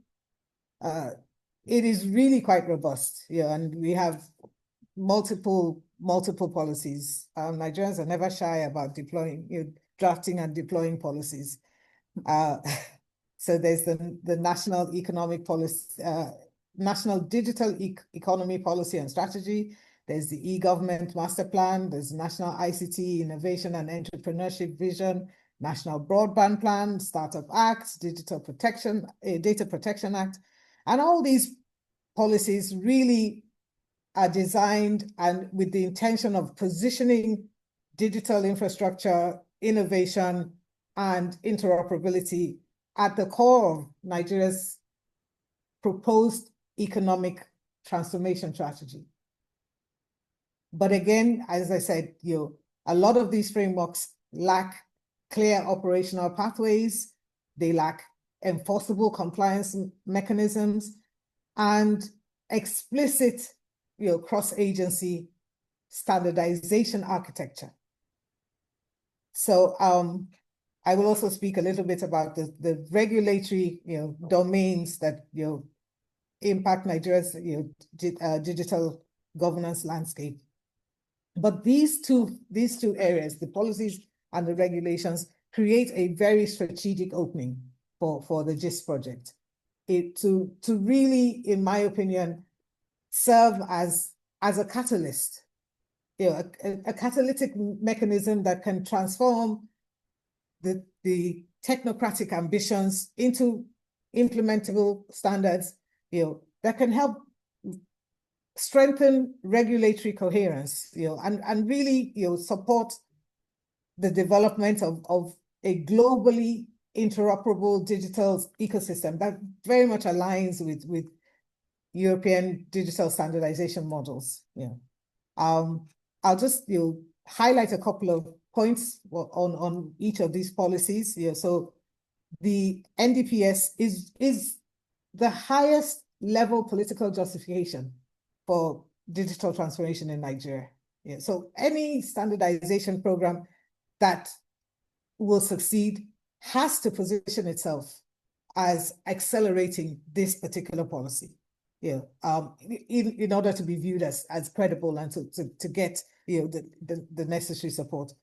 It is really quite robust, and we have multiple policies. Nigerians are never shy about drafting and deploying policies. So there's the National Economic Policy, National Digital Economy Policy and Strategy. There's the e-government master plan. There's National ICT Innovation and Entrepreneurship Vision, National Broadband Plan, Startup Act, Data Protection Act. And all these policies really are designed and with the intention of positioning digital infrastructure, innovation, and interoperability at the core of Nigeria's proposed economic transformation strategy. But again, as I said, a lot of these frameworks lack clear operational pathways, they lack enforceable compliance mechanisms, and explicit cross-agency standardization architecture. So I will also speak a little bit about the regulatory domains that impact Nigeria's digital governance landscape. But these two areas, the policies and the regulations, create a very strategic opening for the GIST project. To really, in my opinion, serve as a catalyst, a catalytic mechanism that can transform the technocratic ambitions into implementable standards, that can help strengthen regulatory coherence, and really, support the development of a globally interoperable digital ecosystem that very much aligns with European digital standardization models. I'll just highlight a couple of points on each of these policies. So the NDPS is the highest level political justification for digital transformation in Nigeria. So any standardization program that will succeed has to position itself as accelerating this particular policy, in order to be viewed as credible and to get the necessary support.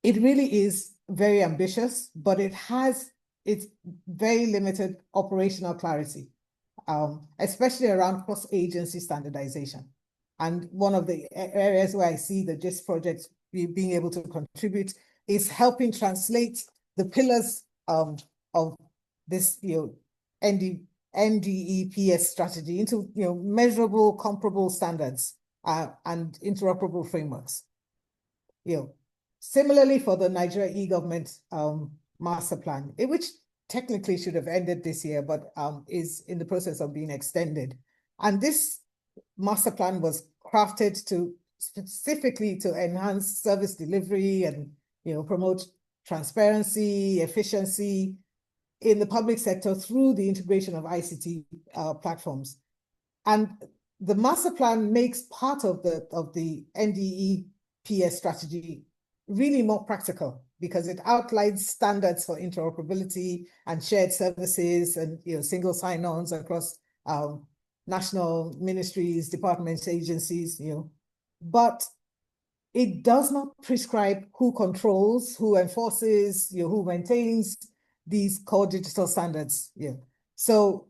It really is very ambitious, but it's very limited operational clarity, especially around cross-agency standardization. And one of the areas where I see the GIST project being able to contribute is helping translate the pillars of this NDEPS strategy into measurable, comparable standards and interoperable frameworks. Similarly for the Nigeria e-government master plan, which technically should have ended this year, but is in the process of being extended. And this master plan was crafted to specifically to enhance service delivery and promote transparency, efficiency in the public sector through the integration of ICT platforms. And the master plan makes part of the NDE-PS strategy really more practical because it outlines standards for interoperability and shared services and single sign-ons across national ministries, departments, agencies, but it does not prescribe who controls, who enforces, who maintains these core digital standards. So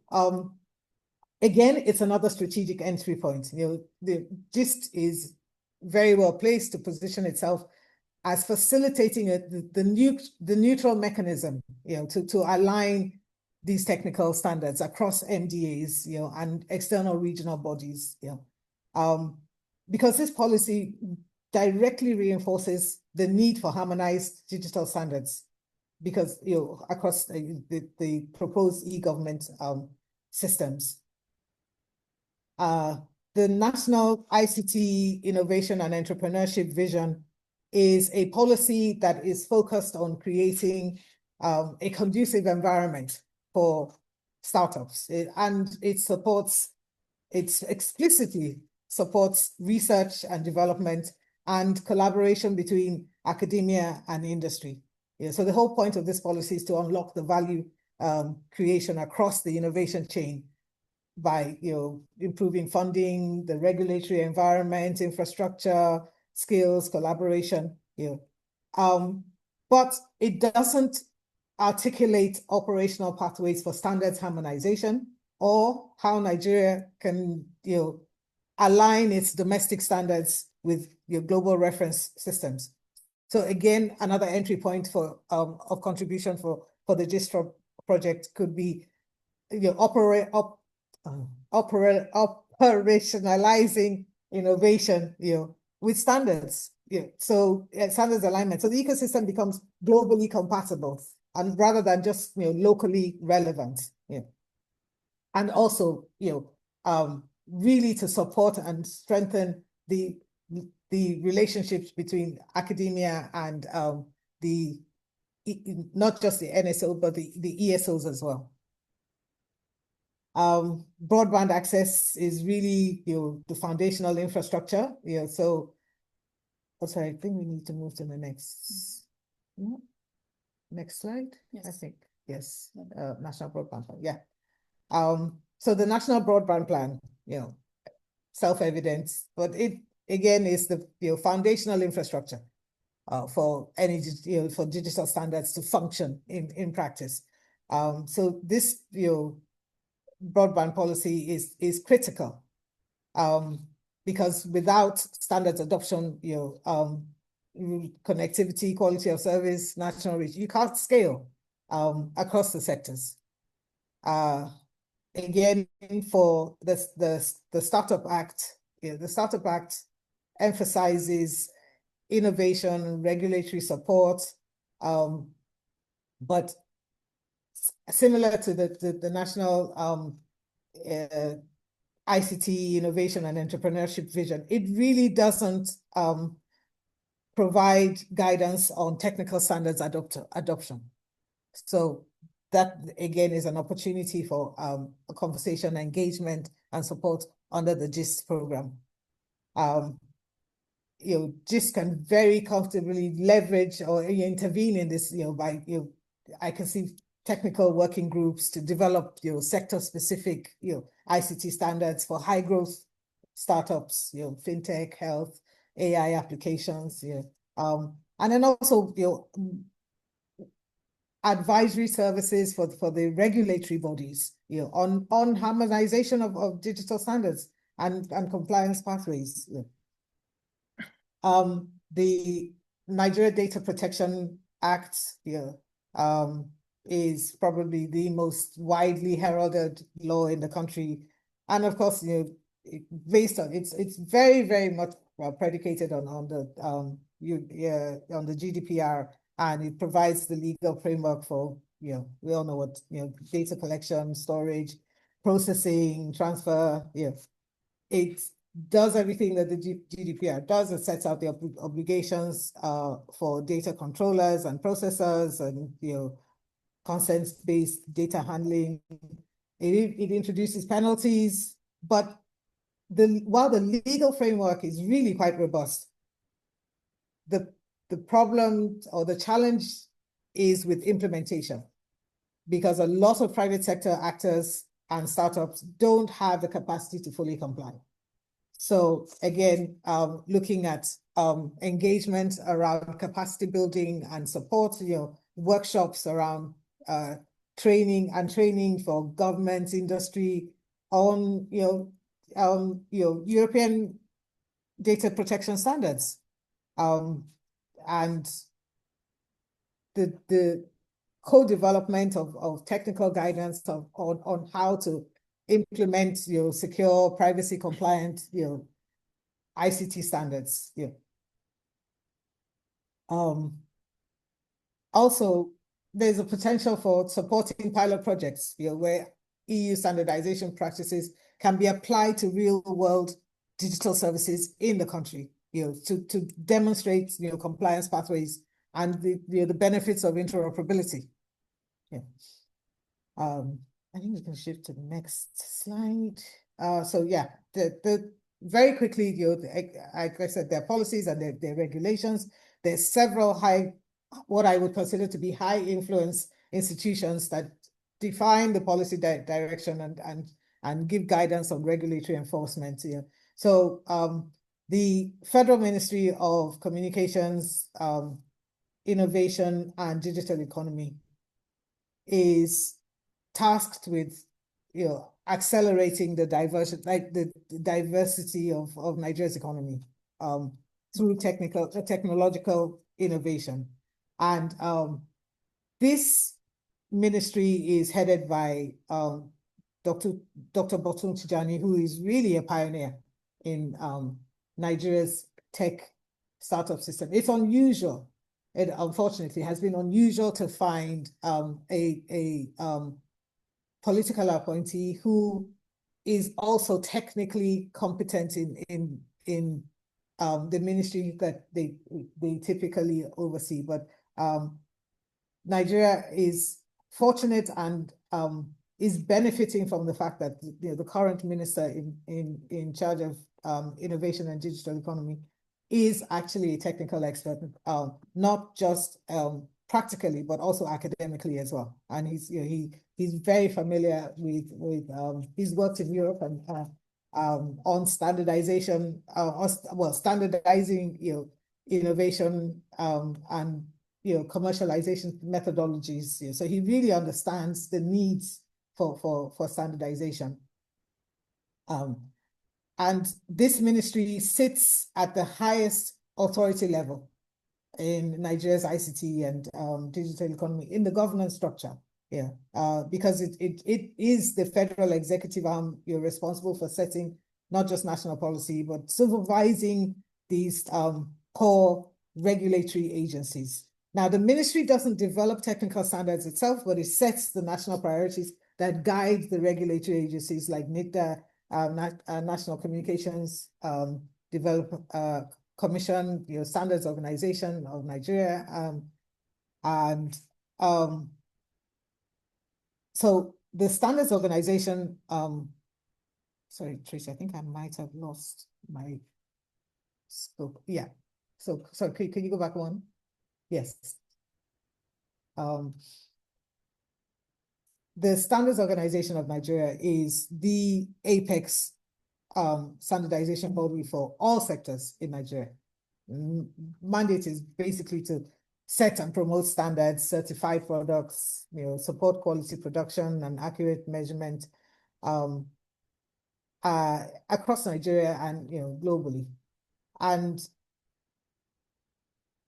again, it's another strategic entry point. The GIST is very well placed to position itself as facilitating the neutral mechanism, to align these technical standards across MDAs, and external regional bodies, because this policy directly reinforces the need for harmonized digital standards, because across the proposed e-government systems. The National ICT Innovation and Entrepreneurship Vision is a policy that is focused on creating a conducive environment for startups. It explicitly supports research and development and collaboration between academia and industry. So the whole point of this policy is to unlock the value creation across the innovation chain by improving funding, the regulatory environment, infrastructure, skills, collaboration. But it doesn't articulate operational pathways for standards harmonization or how Nigeria can align its domestic standards with global reference systems. So again, another entry point for of contribution for the GIST project could be operationalizing innovation with standards. So standards alignment. So the ecosystem becomes globally compatible and rather than just locally relevant. And also really to support and strengthen the relationships between academia and not just the NSO but the ESOs as well. Broadband access is really the foundational infrastructure. So sorry, I think we need to move to the next slide. Yes. I think yes. National broadband plan. Yeah. So the national broadband plan, self-evident, but it again is the foundational infrastructure for any for digital standards to function in practice. So this broadband policy is critical because without standards adoption, connectivity, quality of service, national reach, you can't scale across the sectors. Again, for the Startup Act, the Startup Act emphasizes innovation, regulatory support, but similar to the National ICT Innovation and Entrepreneurship Vision, it really doesn't provide guidance on technical standards adoption. So that, again, is an opportunity for a conversation, engagement, and support under the GIST program. GIST can very comfortably leverage or intervene in this, I can see technical working groups to develop sector-specific ICT standards for high-growth startups, fintech, health, AI applications, and then also advisory services for the regulatory bodies, on harmonization of digital standards and compliance pathways. The Nigeria Data Protection Act, is probably the most widely heralded law in the country, and of course, based on it's very, very much predicated on the GDPR, and it provides the legal framework for we all know what data collection, storage, processing, transfer, it does everything that the GDPR does. It sets out the obligations for data controllers and processors, and consent-based data handling. It introduces penalties, but while the legal framework is really quite robust, the problem or the challenge is with implementation, because a lot of private sector actors and startups don't have the capacity to fully comply. So again, looking at engagement around capacity building and support, workshops around training for government, industry on European data protection standards, and the co-development of technical guidance on how to implement secure, privacy compliant ICT standards. Also, there's a potential for supporting pilot projects where EU standardization practices can be applied to real-world digital services in the country, to demonstrate compliance pathways and the benefits of interoperability. I think we can shift to the next slide. So yeah, very quickly, like I said, there are policies and there are regulations. There's several what I would consider to be high influence institutions that define the policy direction and give guidance on regulatory enforcement. So the Federal Ministry of Communications, Innovation and Digital Economy is tasked with accelerating the diversity of Nigeria's economy through technological innovation. And this ministry is headed by Dr. Botun Tijani, who is really a pioneer in Nigeria's tech startup system. It's unusual. It unfortunately has been unusual to find a political appointee who is also technically competent in the ministry that they typically oversee. But Nigeria is fortunate and is benefiting from the fact that the current minister in charge of innovation and digital economy is actually a technical expert, not just practically, but also academically as well. And he's very familiar with he's worked in Europe and on standardization, standardizing innovation and commercialization methodologies. So he really understands the needs for standardization. And this ministry sits at the highest authority level in Nigeria's ICT and digital economy in the governance structure. Because it is the federal executive arm responsible for setting not just national policy, but supervising these core regulatory agencies. Now, the ministry doesn't develop technical standards itself, but it sets the national priorities that guide the regulatory agencies like NIDA, National Communications Commission, Standards Organization of Nigeria, so the Standards Organization, sorry, Tracy, I think I might have lost my scope. Yeah. So can you go back one? Yes. The Standards Organization of Nigeria is the apex standardization body for all sectors in Nigeria. Mandate is basically to set and promote standards, certify products, support quality production and accurate measurement across Nigeria and globally. And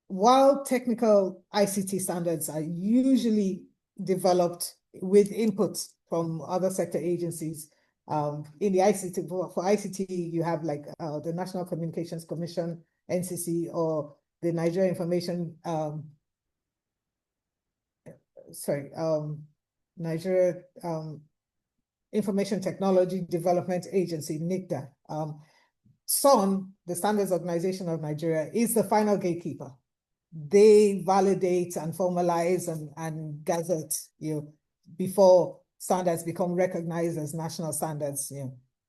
while technical ICT standards are usually developed with input from other sector agencies, in the ICT, for ICT, you have like the National Communications Commission, NCC, or the Nigeria Information, Nigeria Information Technology Development Agency, NICTA. SON, the Standards Organization of Nigeria, is the final gatekeeper. They validate and formalize and gazette, before standards become recognized as national standards.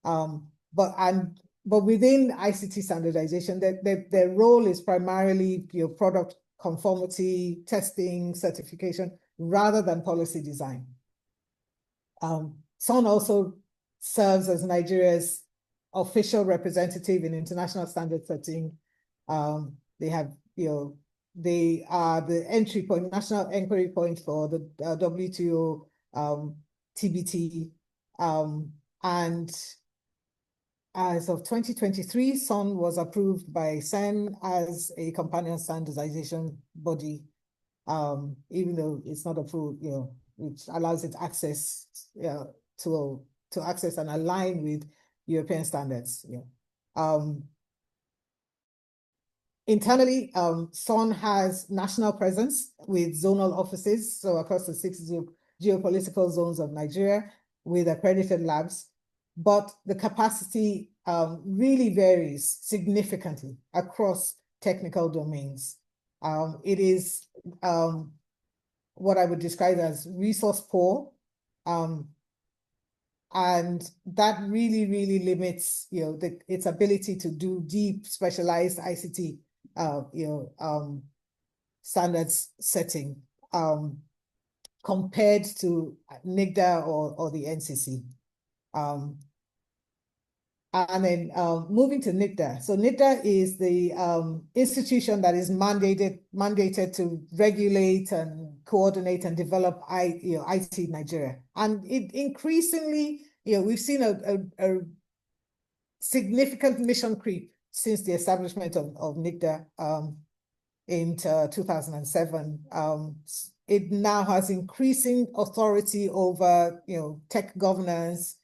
But within ICT standardization, their role is primarily product conformity, testing, certification, rather than policy design. SON also serves as Nigeria's official representative in international standard setting. They have, they are the entry point, national inquiry point for the WTO, TBT, and as of 2023, SON was approved by CEN as a companion standardization body, even though it's not approved, which allows it access to access and align with European standards. Internally, SON has national presence with zonal offices, so across the 6 geopolitical zones of Nigeria with accredited labs, but the capacity really varies significantly across technical domains. It is what I would describe as resource poor, and that really limits its ability to do deep specialized ICT standards setting compared to NICTA or the NCC. And then moving to NICTA. So NICTA is the institution that is mandated to regulate and coordinate and develop IT in Nigeria. And it increasingly, we've seen a significant mission creep since the establishment of NICTA in 2007. It now has increasing authority over tech governance,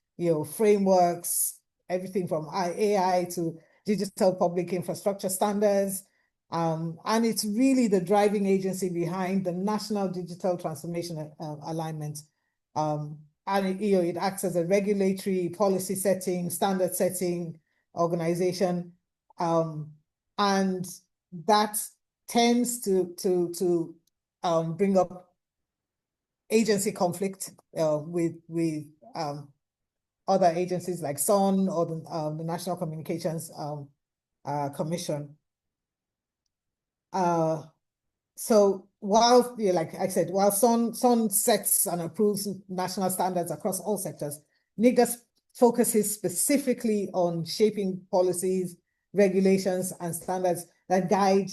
frameworks, everything from AI to digital public infrastructure standards. And it's really the driving agency behind the National Digital Transformation Alignment. And it acts as a regulatory policy setting, standard setting organization. And that tends to bring up agency conflict with other agencies like SON or the National Communications Commission. So while, like I said, while SON sets and approves national standards across all sectors, NICTA focuses specifically on shaping policies, regulations, and standards that guide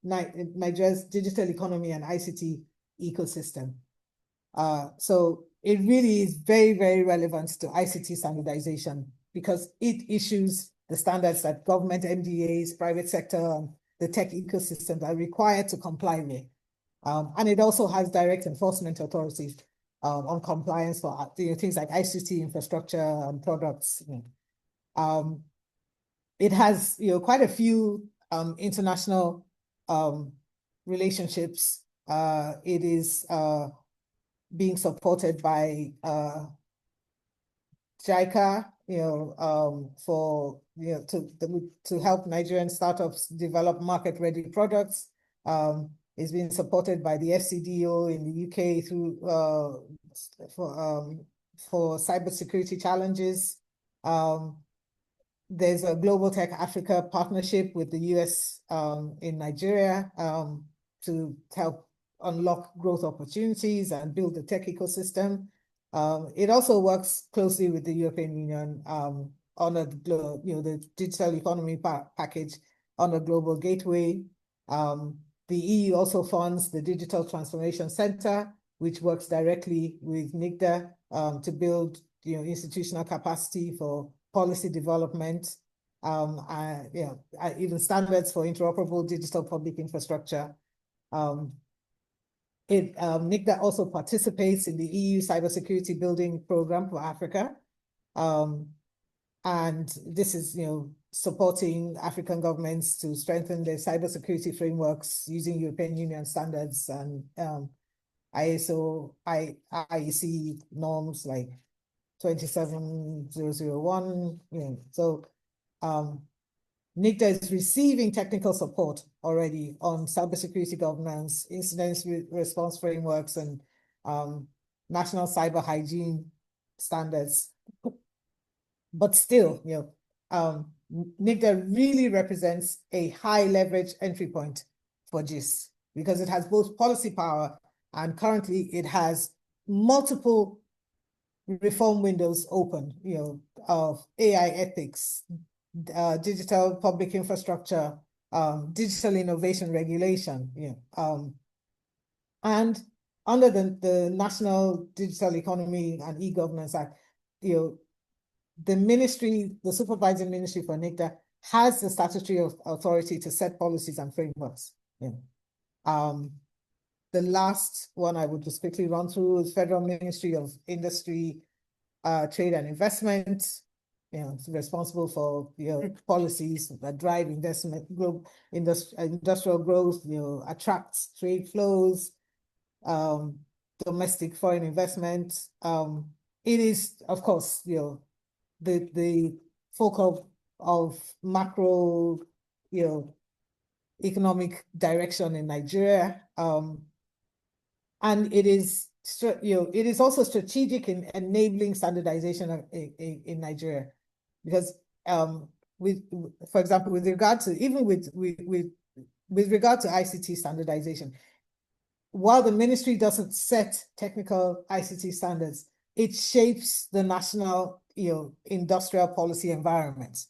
Nigeria's digital economy and ICT ecosystem. So it really is very relevant to ICT standardization because it issues the standards that government MDAs, private sector, and the tech ecosystem are required to comply with. And it also has direct enforcement authorities on compliance for things like ICT infrastructure and products. It has quite a few international relationships. It is being supported by JICA, to help Nigerian startups develop market-ready products. It's being supported by the FCDO in the UK through for cybersecurity challenges. There's a Global Tech Africa partnership with the US in Nigeria to help unlock growth opportunities and build the tech ecosystem. It also works closely with the European Union on the digital economy package on a global gateway. The EU also funds the Digital Transformation Center, which works directly with NICTA to build institutional capacity for policy development, even standards for interoperable digital public infrastructure. NICTA also participates in the EU Cybersecurity Building Program for Africa. And this is, supporting African governments to strengthen their cybersecurity frameworks using European Union standards and ISO, IEC norms like 27001. So NICTA is receiving technical support already on cybersecurity governance, incident response frameworks, and national cyber hygiene standards. But still, NICTA really represents a high leverage entry point for GIS because it has both policy power and currently it has multiple reform windows open, of AI ethics, digital public infrastructure, digital innovation regulation, and under the National Digital Economy and E-Governance Act, the ministry, the supervising ministry for NICTA has the statutory authority to set policies and frameworks. The last one I would just quickly run through is Federal Ministry of Industry, Trade and Investment. It's responsible for policies that drive investment, industrial growth, attracts trade flows, domestic foreign investment. It is, of course, the focal of macro, economic direction in Nigeria. And it is, it is also strategic in enabling standardization in Nigeria, because for example, with regard to ICT standardization, while the ministry doesn't set technical ICT standards, it shapes the national, industrial policy environment.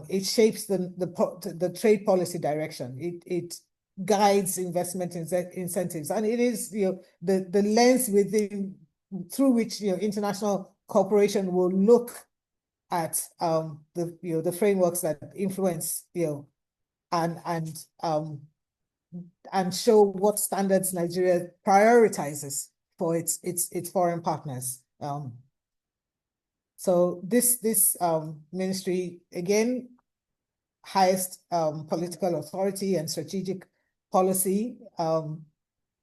It shapes the trade policy direction. It guides investment incentives, and it is the lens through which international cooperation will look at the frameworks that influence and show what standards Nigeria prioritizes for its foreign partners. So this ministry, again, highest political authority and strategic policy.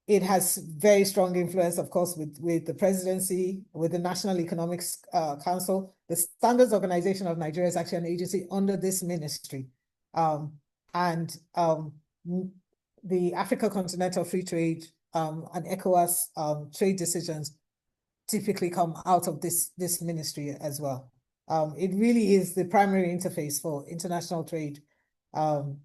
It has very strong influence, of course, with the presidency, with the National Economics Council. The Standards Organization of Nigeria is actually an agency under this ministry. And the Africa Continental Free Trade and ECOWAS trade decisions typically come out of this ministry as well. It really is the primary interface for international trade. And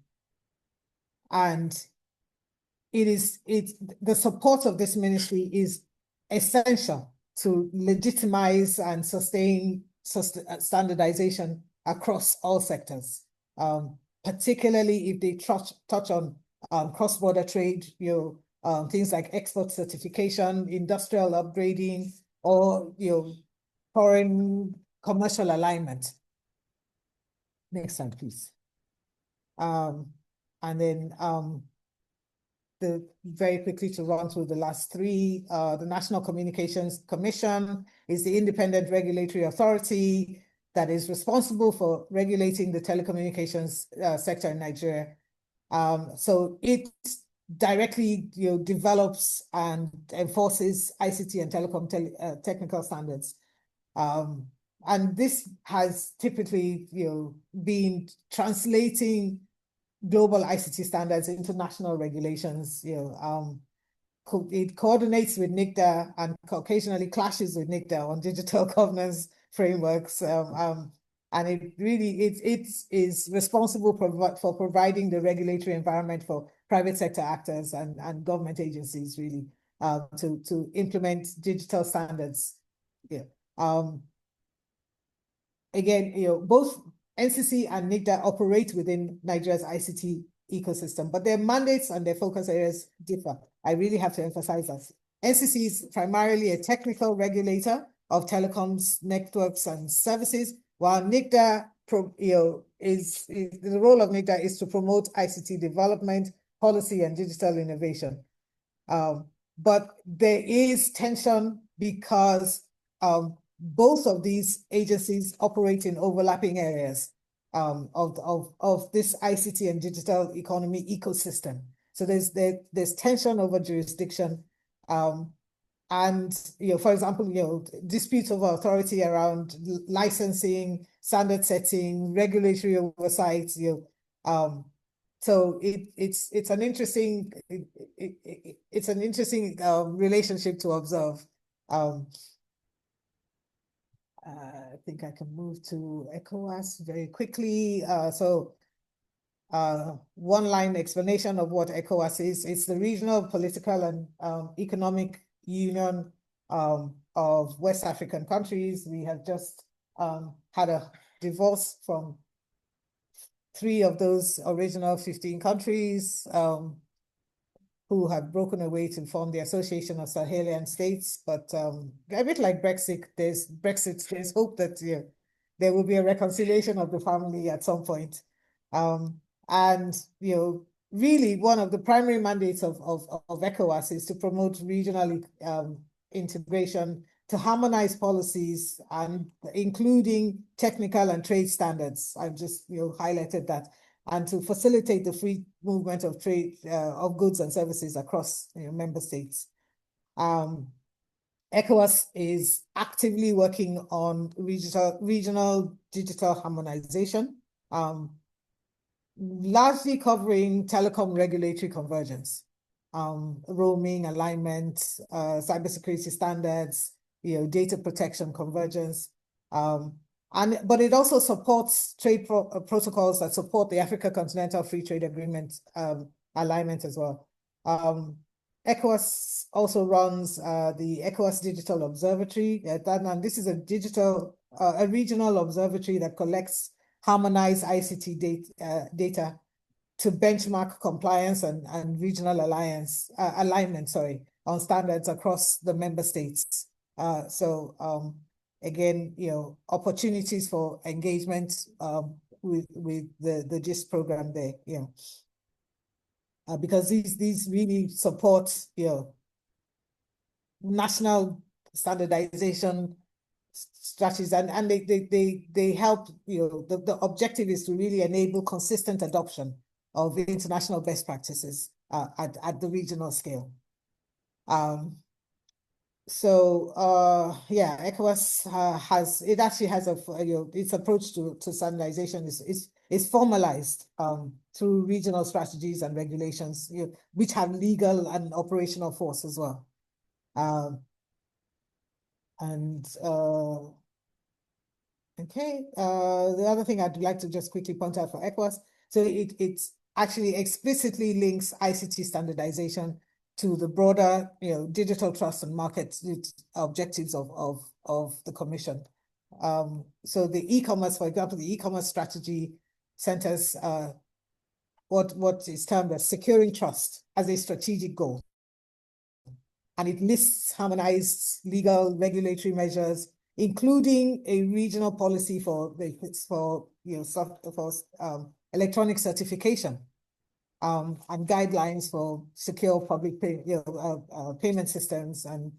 the support of this ministry is essential to legitimize and sustain standardization across all sectors, particularly if they touch on cross-border trade, things like export certification, industrial upgrading, or foreign commercial alignment. Next slide, please. And then very quickly to run through the last three, the National Communications Commission is the independent regulatory authority that is responsible for regulating the telecommunications sector in Nigeria. So it directly develops and enforces ICT and telecom technical standards. And this has typically been translating global ICT standards into national regulations. It coordinates with NICTA and occasionally clashes with NICTA on digital governance frameworks. And it really is responsible for providing the regulatory environment for private sector actors and government agencies, really, to implement digital standards. Again, both NCC and NICTA operate within Nigeria's ICT ecosystem, but their mandates and their focus areas differ. I really have to emphasize that. NCC is primarily a technical regulator of telecoms, networks, and services, while NICTA, the role of NICTA is to promote ICT development, policy, and digital innovation. But there is tension because both of these agencies operate in overlapping areas of this ICT and digital economy ecosystem. So there's tension over jurisdiction, and, for example, disputes over authority around licensing, standard setting, regulatory oversight, so it's an interesting relationship to observe. I think I can move to ECOWAS very quickly. One-line explanation of what ECOWAS is. It's the regional political and economic union of West African countries. We have just had a divorce from 3 of those original 15 countries who have broken away to form the Association of Sahelian States. But a bit like Brexit, there's hope that there will be a reconciliation of the family at some point. And really one of the primary mandates of ECOWAS is to promote regional integration, to harmonize policies, and including technical and trade standards. I've just highlighted that, and to facilitate the free movement of trade of goods and services across member states. ECOWAS is actively working on regional digital harmonization, largely covering telecom regulatory convergence, roaming, alignment, cybersecurity standards, data protection convergence. But it also supports trade protocols that support the Africa Continental Free Trade Agreement alignment as well. ECOWAS also runs the ECOWAS Digital Observatory, and this is a regional observatory that collects harmonized ICT data to benchmark compliance and regional alignment on standards across the member states. Again, opportunities for engagement with the GIST program there, because these really support national standardization strategies, and they help. The objective is to really enable consistent adoption of international best practices at the regional scale. ECOWAS has its approach to standardization is formalized through regional strategies and regulations, which have legal and operational force as well. The other thing I'd like to just quickly point out for ECOWAS, so it actually explicitly links ICT standardization to the broader, digital trust and market objectives of the Commission. So the e-commerce, for example, the e-commerce strategy centers what is termed as securing trust as a strategic goal. And it lists harmonized legal regulatory measures, including a regional policy for electronic certification, and guidelines for secure public payment systems, and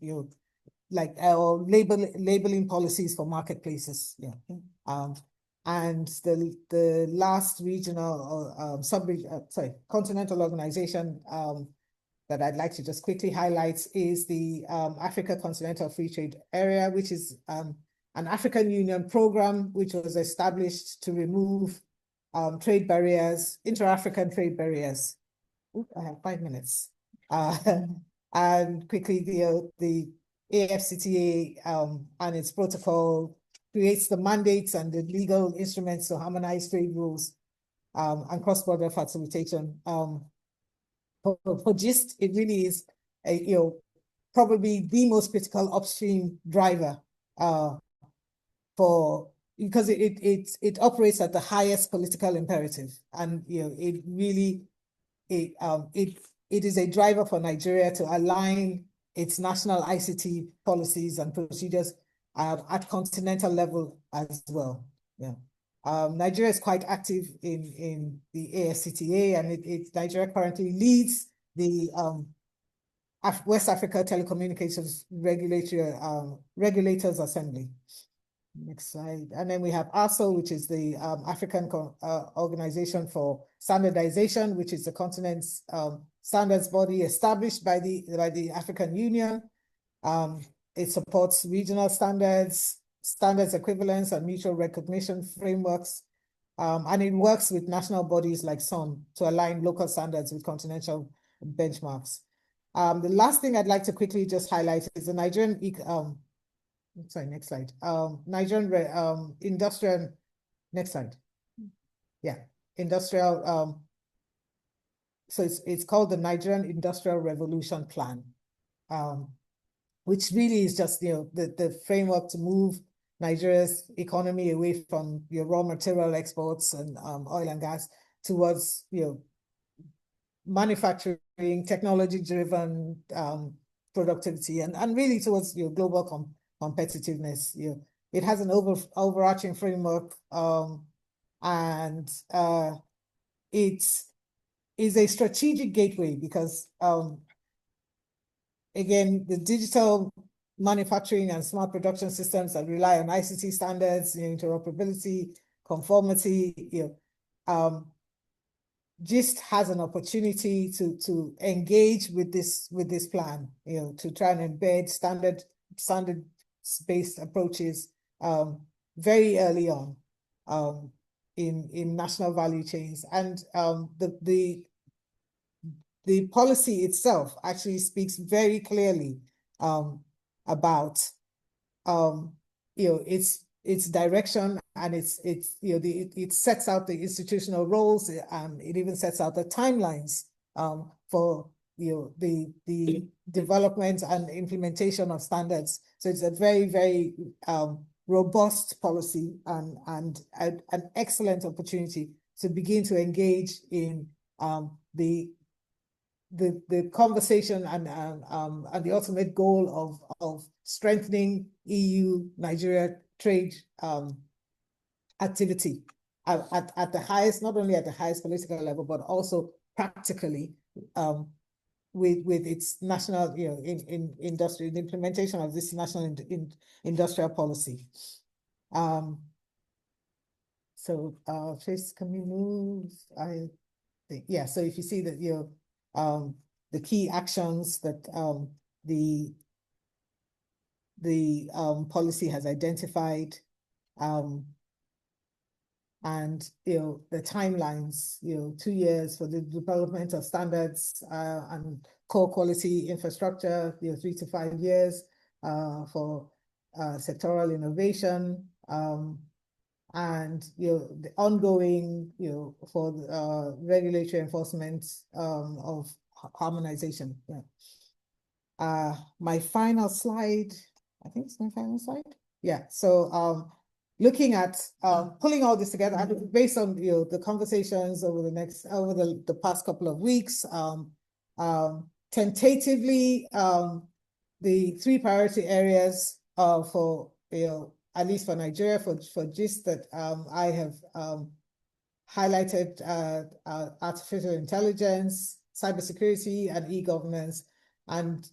labeling policies for marketplaces. And the last regional continental organization that I'd like to just quickly highlight is the Africa Continental Free Trade Area, which is an African Union program which was established to remove trade barriers, inter-African trade barriers. I have 5 minutes. And quickly, the AFCTA and its protocol creates the mandates and the legal instruments to harmonize trade rules and cross-border facilitation. For GIST, it really is probably the most critical upstream driver because it operates at the highest political imperative, and it really it is a driver for Nigeria to align its national ICT policies and procedures at continental level as well. Nigeria is quite active in the AFCTA, and Nigeria currently leads the West Africa Telecommunications Regulators Assembly. Next slide. And then we have ASO, which is the African Organization for Standardization, which is the continent's standards body established by the African Union. It supports regional standards, standards equivalence, and mutual recognition frameworks. And it works with national bodies like SON to align local standards with continental benchmarks. The last thing I'd like to quickly just highlight is the Nigerian, sorry, next slide. Nigerian industrial, next slide. Yeah, industrial, so it's called the Nigerian Industrial Revolution Plan, which really is just, the framework to move Nigeria's economy away from your raw material exports and oil and gas towards, manufacturing, technology-driven productivity, and really towards your global competitiveness. It has an overarching framework, and it is a strategic gateway because, again, the digital manufacturing and smart production systems that rely on ICT standards, interoperability, conformity, GIST has an opportunity to engage with this plan, to try and embed standard-based approaches very early on in national value chains. And the policy itself actually speaks very clearly about its direction, and it sets out the institutional roles, and it even sets out the timelines for the development and implementation of standards. So it's a very, very robust policy and an excellent opportunity to begin to engage in the conversation and the ultimate goal of strengthening EU-Nigeria trade activity at the highest, not only at the highest political level, but also practically with its national, in industry, the implementation of this national industrial policy. So, Trace, can we move? I think, yeah. So if you see that the key actions that the policy has identified, and the timelines, 2 years for the development of standards and core quality infrastructure, 3 to 5 years for sectoral innovation, and the ongoing for regulatory enforcement of harmonization. Yeah. My final slide, I think it's my final slide. Yeah. So looking at pulling all this together, based on the conversations over the past couple of weeks, tentatively, the 3 priority areas for at least for Nigeria, for GIST that I have highlighted, artificial intelligence, cybersecurity, and e-governance, and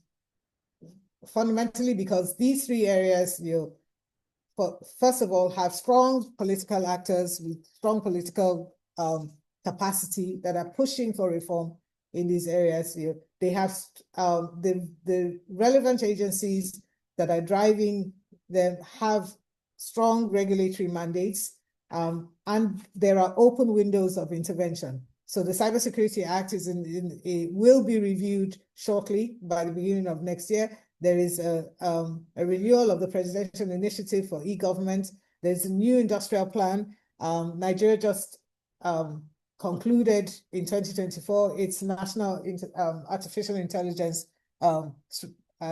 fundamentally because these 3 areas, first of all, have strong political actors with strong political capacity that are pushing for reform in these areas. They have the relevant agencies that are driving them have strong regulatory mandates, and there are open windows of intervention. So the Cybersecurity Act will be reviewed shortly by the beginning of next year. There is a renewal of the presidential initiative for e-government. There's a new industrial plan. Nigeria just concluded in 2024 its national artificial intelligence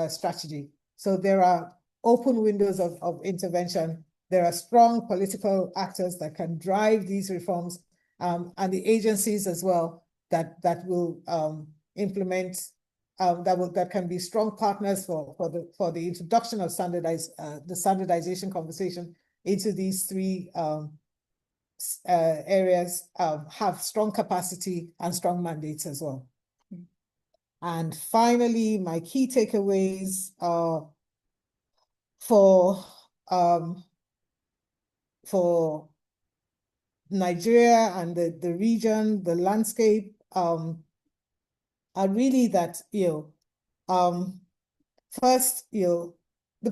strategy. So there are open windows of intervention. There are strong political actors that can drive these reforms, and the agencies as well that will implement, that can be strong partners for the introduction of the standardization conversation into these 3 areas, have strong capacity and strong mandates as well. And finally, my key takeaways for Nigeria and the region, the landscape, are really that first, the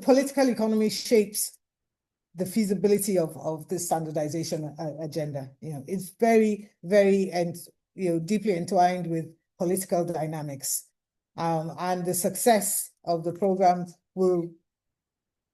political economy shapes the feasibility of this standardization agenda. It's very, very, and deeply entwined with political dynamics. And the success of the program will,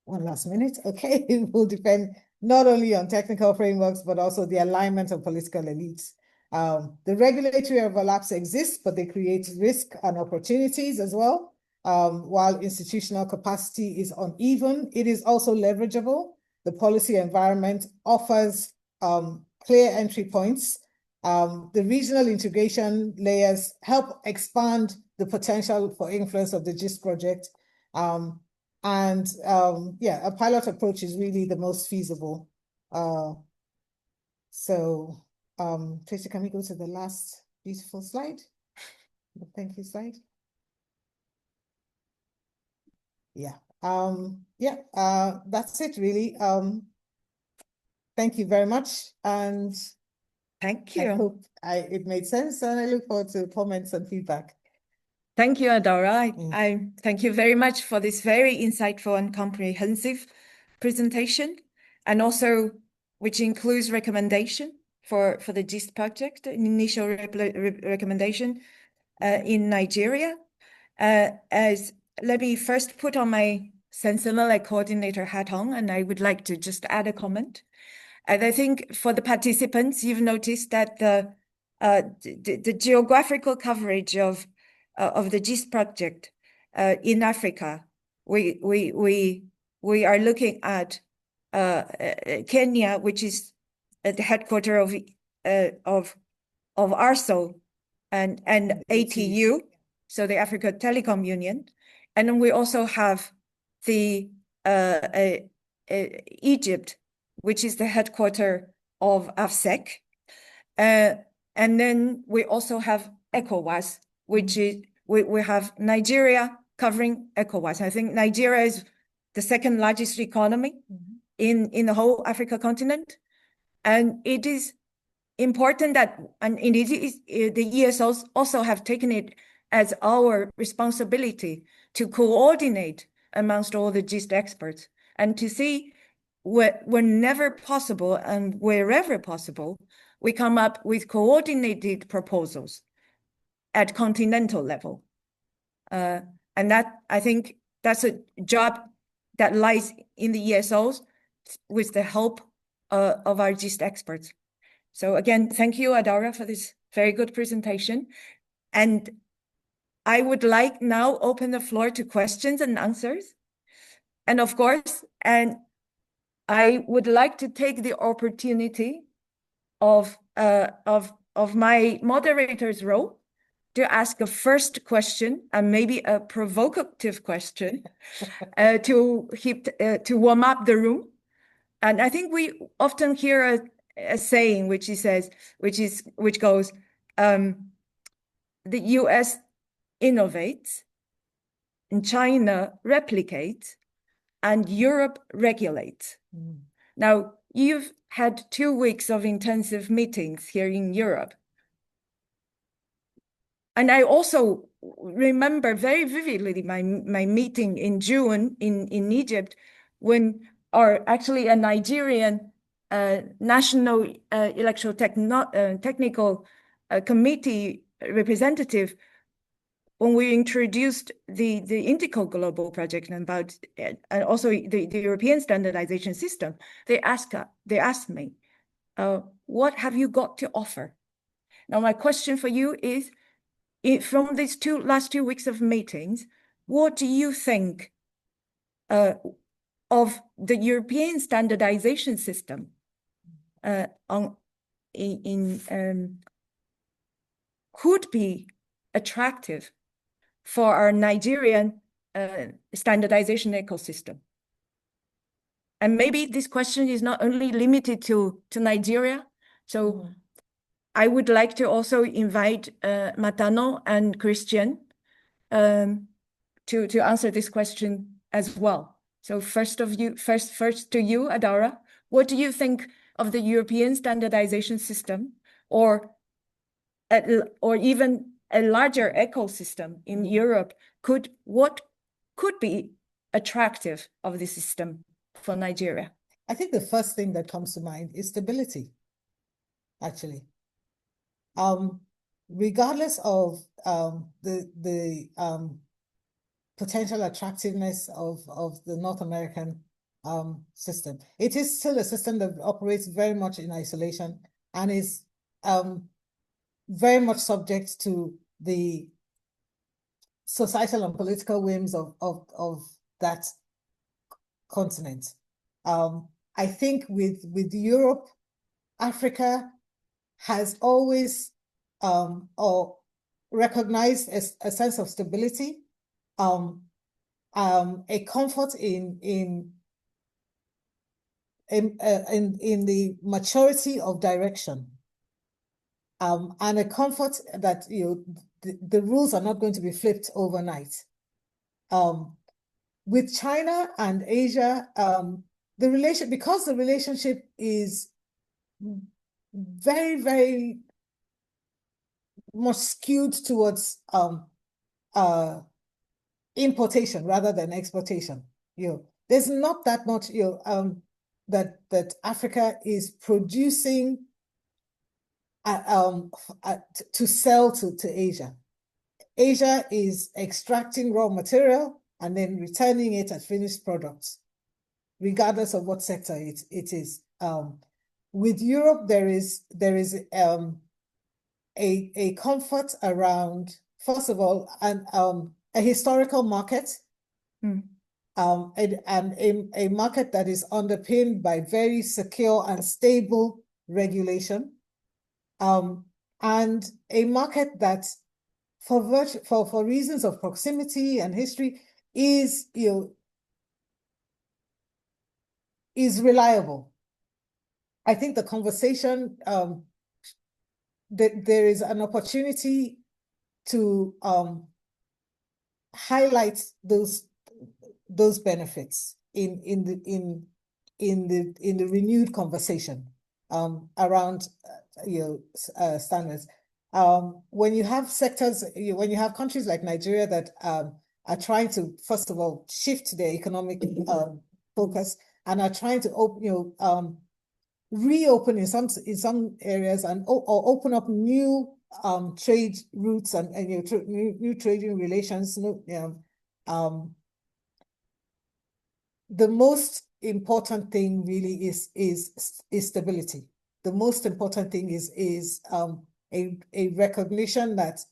one last minute, okay, it will depend not only on technical frameworks, but also the alignment of political elites. The regulatory overlaps exist, but they create risk and opportunities as well. While institutional capacity is uneven, it is also leverageable. The policy environment offers clear entry points. The regional integration layers help expand the potential for influence of the GIST project. Yeah, a pilot approach is really the most feasible. Tracy, can we go to the last beautiful slide? Thank you, slide. Yeah. That's it really. Thank you very much. And Thank you. I hope it made sense, and I look forward to comments and feedback. Thank you, Adaora. I thank you very much for this very insightful and comprehensive presentation, and also which includes recommendation for the GIST project, an initial recommendation in Nigeria. Let me first put on my CEN-CENELEC coordinator hat on, and I would like to just add a comment. And I think for the participants, you've noticed that the geographical coverage of the GIST project in Africa, we are looking at Kenya, which is at the headquarters of ARSO and ATU, so the Africa Telecom Union, and then we also have the Egypt, which is the headquarters of AFSEC, and then we also have ECOWAS, which is we have Nigeria covering ECOWAS. I think Nigeria is the second largest economy in the whole Africa continent, and it is important that, and it is, the ESOs also have taken it as our responsibility to coordinate amongst all the GIST experts and to see whenever possible and wherever possible, we come up with coordinated proposals at continental level. And that, I think that's a job that lies in the ESOs with the help of our GIST experts. So again, thank you, Adaora, for this very good presentation. And I would like now open the floor to questions and answers. And of course, and I would like to take the opportunity of my moderator's role to ask a first question, and maybe a provocative question, to warm up the room. And I think we often hear a saying which goes, the US innovates, and China replicates, and Europe regulates. Now, you've had 2 weeks of intensive meetings here in Europe. And I also remember very vividly my meeting in June in Egypt, when actually a Nigerian national electoral technical committee representative, when we introduced the Indico Global Project and also the European Standardization System, they asked me, what have you got to offer? Now, my question for you is, from these last 2 weeks of meetings, what do you think of the European Standardization System could be attractive for our Nigerian standardization ecosystem? And maybe this question is not only limited to Nigeria. So I would like to also invite Matano and Cristhian to answer this question as well. So first to you, Adaora, what do you think of the European standardization system, or even a larger ecosystem in Europe? What could be attractive of the system for Nigeria? I think the first thing that comes to mind is stability, actually. Regardless of the potential attractiveness of the North American system, it is still a system that operates very much in isolation and is very much subject to the societal and political whims of that continent. I think with Europe, Africa has always or recognized a sense of stability, a comfort in the maturity of direction, and a comfort that the rules are not going to be flipped overnight. With China and Asia, because the relationship is very, very much skewed towards importation rather than exportation. There's not that much that Africa is producing to sell to Asia. Asia is extracting raw material and then returning it as finished products, regardless of what sector it is. With Europe, there is a comfort around, first of all, a historical market, and a market that is underpinned by very secure and stable regulation, and a market that, for reasons of proximity and history, is reliable. I think the conversation, that there is an opportunity to highlight those benefits in the renewed conversation around standards. When you have sectors, when you have countries like Nigeria that are trying to, first of all, shift their economic focus and are trying to reopen in some areas or open up new trade routes and new trading relations. The most important thing really is stability. The most important thing is a recognition that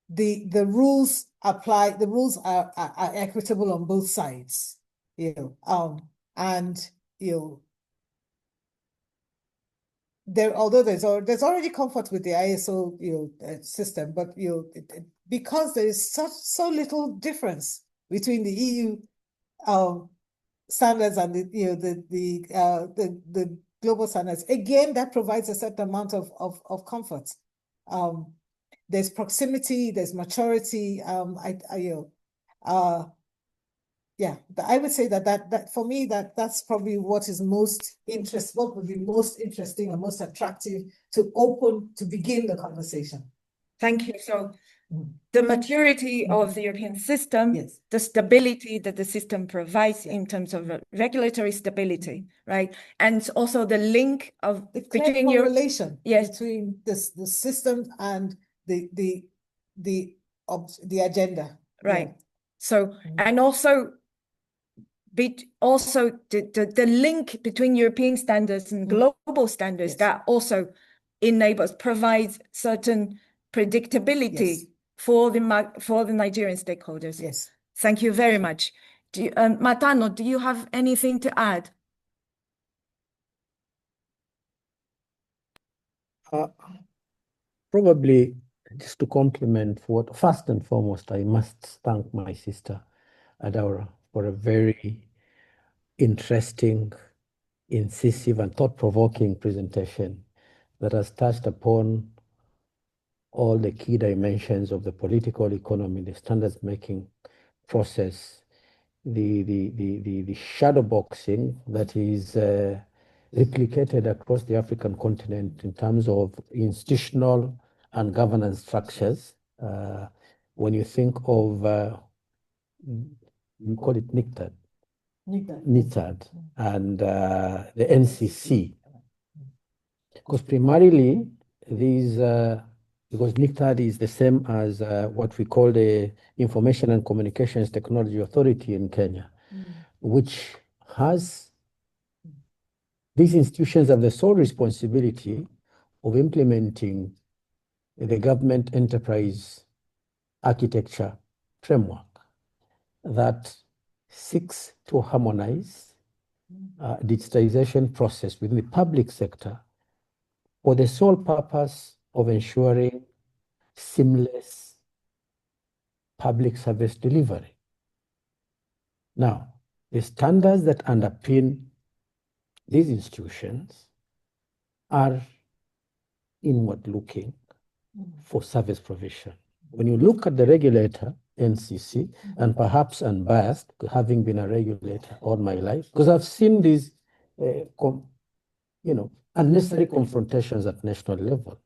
the rules apply. The rules are equitable on both sides. Although there's already comfort with the ISO system, but because there is so little difference between the EU standards and the global standards, again, that provides a certain amount of comfort. There's proximity, there's maturity. Yeah, I would say that for me, that's probably what is most interesting, what would be most interesting and most attractive to begin the conversation. Thank you. So the maturity of the European system, Yes. the stability that the system provides in terms of regulatory stability, right? And also the link of between correlation yes. between the system and the agenda. Right. Yeah. So, and also the link between European standards and global standards, Yes. that also provides certain predictability Yes. for the Nigerian stakeholders. Yes. Thank you very much. Matano, do you have anything to add? Probably just to complement first and foremost, I must thank my sister Adaora for a very interesting, incisive, and thought-provoking presentation that has touched upon all the key dimensions of the political economy, the standards making process, the shadow boxing that is replicated across the African continent in terms of institutional and governance structures. When you think of we call it NICTAD, and the NCC. Because primarily, these, because NICTAD is the same as what we call the Information and Communications Technology Authority in Kenya, which has, these institutions have the sole responsibility of implementing the government enterprise architecture framework that seeks to harmonize digitization process within the public sector for the sole purpose of ensuring seamless public service delivery. Now, the standards that underpin these institutions are inward-looking for service provision. When you look at the regulator, NCC, and perhaps unbiased, having been a regulator all my life, because I've seen these, unnecessary confrontations at national level.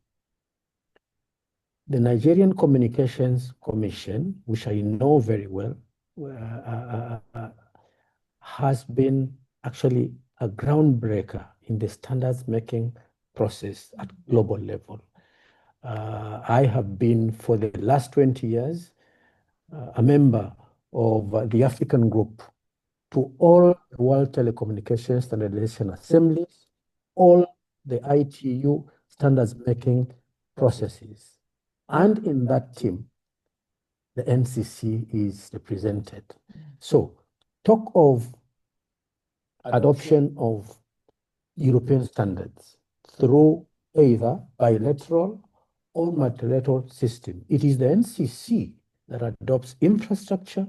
The Nigerian Communications Commission, which I know very well, has been actually a groundbreaker in the standards making process at global level. I have been, for the last 20 years, a member of the African group to all the World Telecommunications Standardization Assemblies, all the ITU standards making processes. And in that team, the NCC is represented. So talk of adoption of European standards through either bilateral or multilateral system. It is the NCC that adopts infrastructure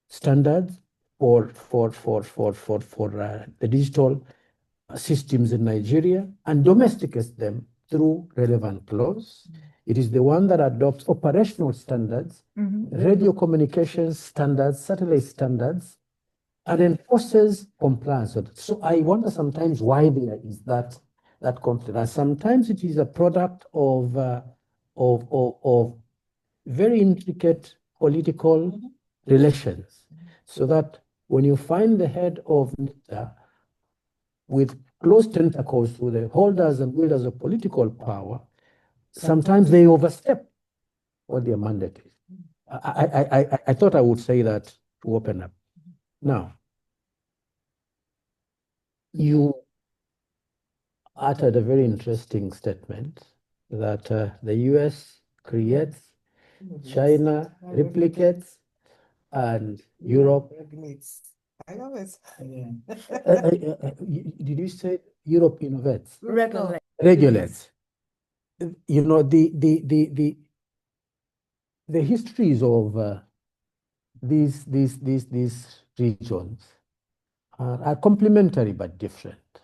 standards for the digital systems in Nigeria and domesticates them through relevant laws. It is the one that adopts operational standards, radio communications standards, satellite standards, and enforces compliance. So I wonder sometimes why there is that conflict. And sometimes it is a product of very intricate political relations. So that when you find the head of NICTA with close tentacles to the holders and wielders of political power, sometimes they overstep what their mandate is. I thought I would say that to open up. Now, you uttered a very interesting statement that the US creates, China replicates, and Europe regulates. I love it. did you say Europe innovates? Regulate. Regulates. You know, the histories of these regions are complementary but different.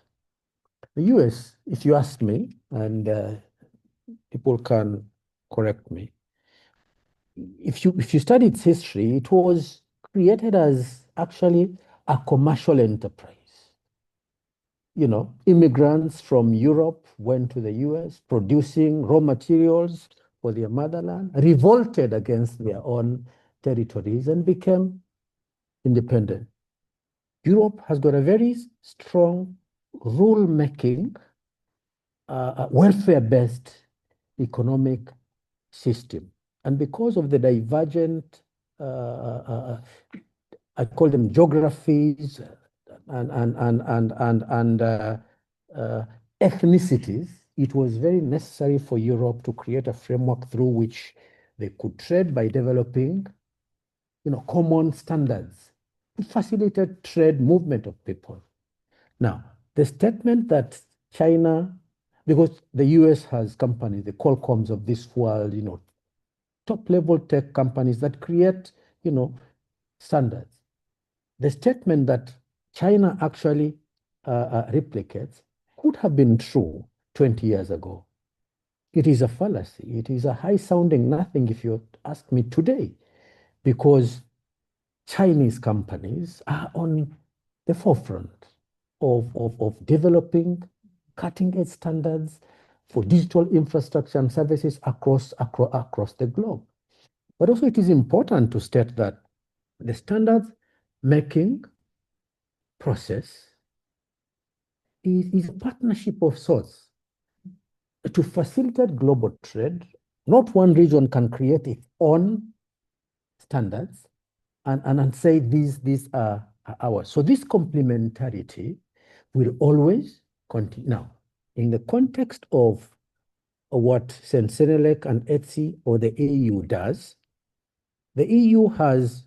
The US, if you ask me, and people can correct me, if you study its history, it was created as actually a commercial enterprise. You know, immigrants from Europe went to the US producing raw materials for their motherland, revolted against their own territories, and became independent. Europe has got a very strong rule-making, welfare-based economic system. And because of the divergent, I call them geographies and ethnicities, it was very necessary for Europe to create a framework through which they could trade by developing, common standards to facilitate trade movement of people. Now, the statement that China, because the US has companies, the Qualcomms of this world, top-level tech companies that create, standards. The statement that China actually replicates could have been true 20 years ago. It is a fallacy. It is a high-sounding nothing if you ask me today, because Chinese companies are on the forefront of developing cutting-edge standards for digital infrastructure and services across the globe. But also it is important to state that The standards making process is a partnership of sorts to facilitate global trade. Not one region can create its own standards and say these are ours. So this complementarity will always continue. Now, in the context of what CEN-CENELEC and ETSI or the EU does, the EU has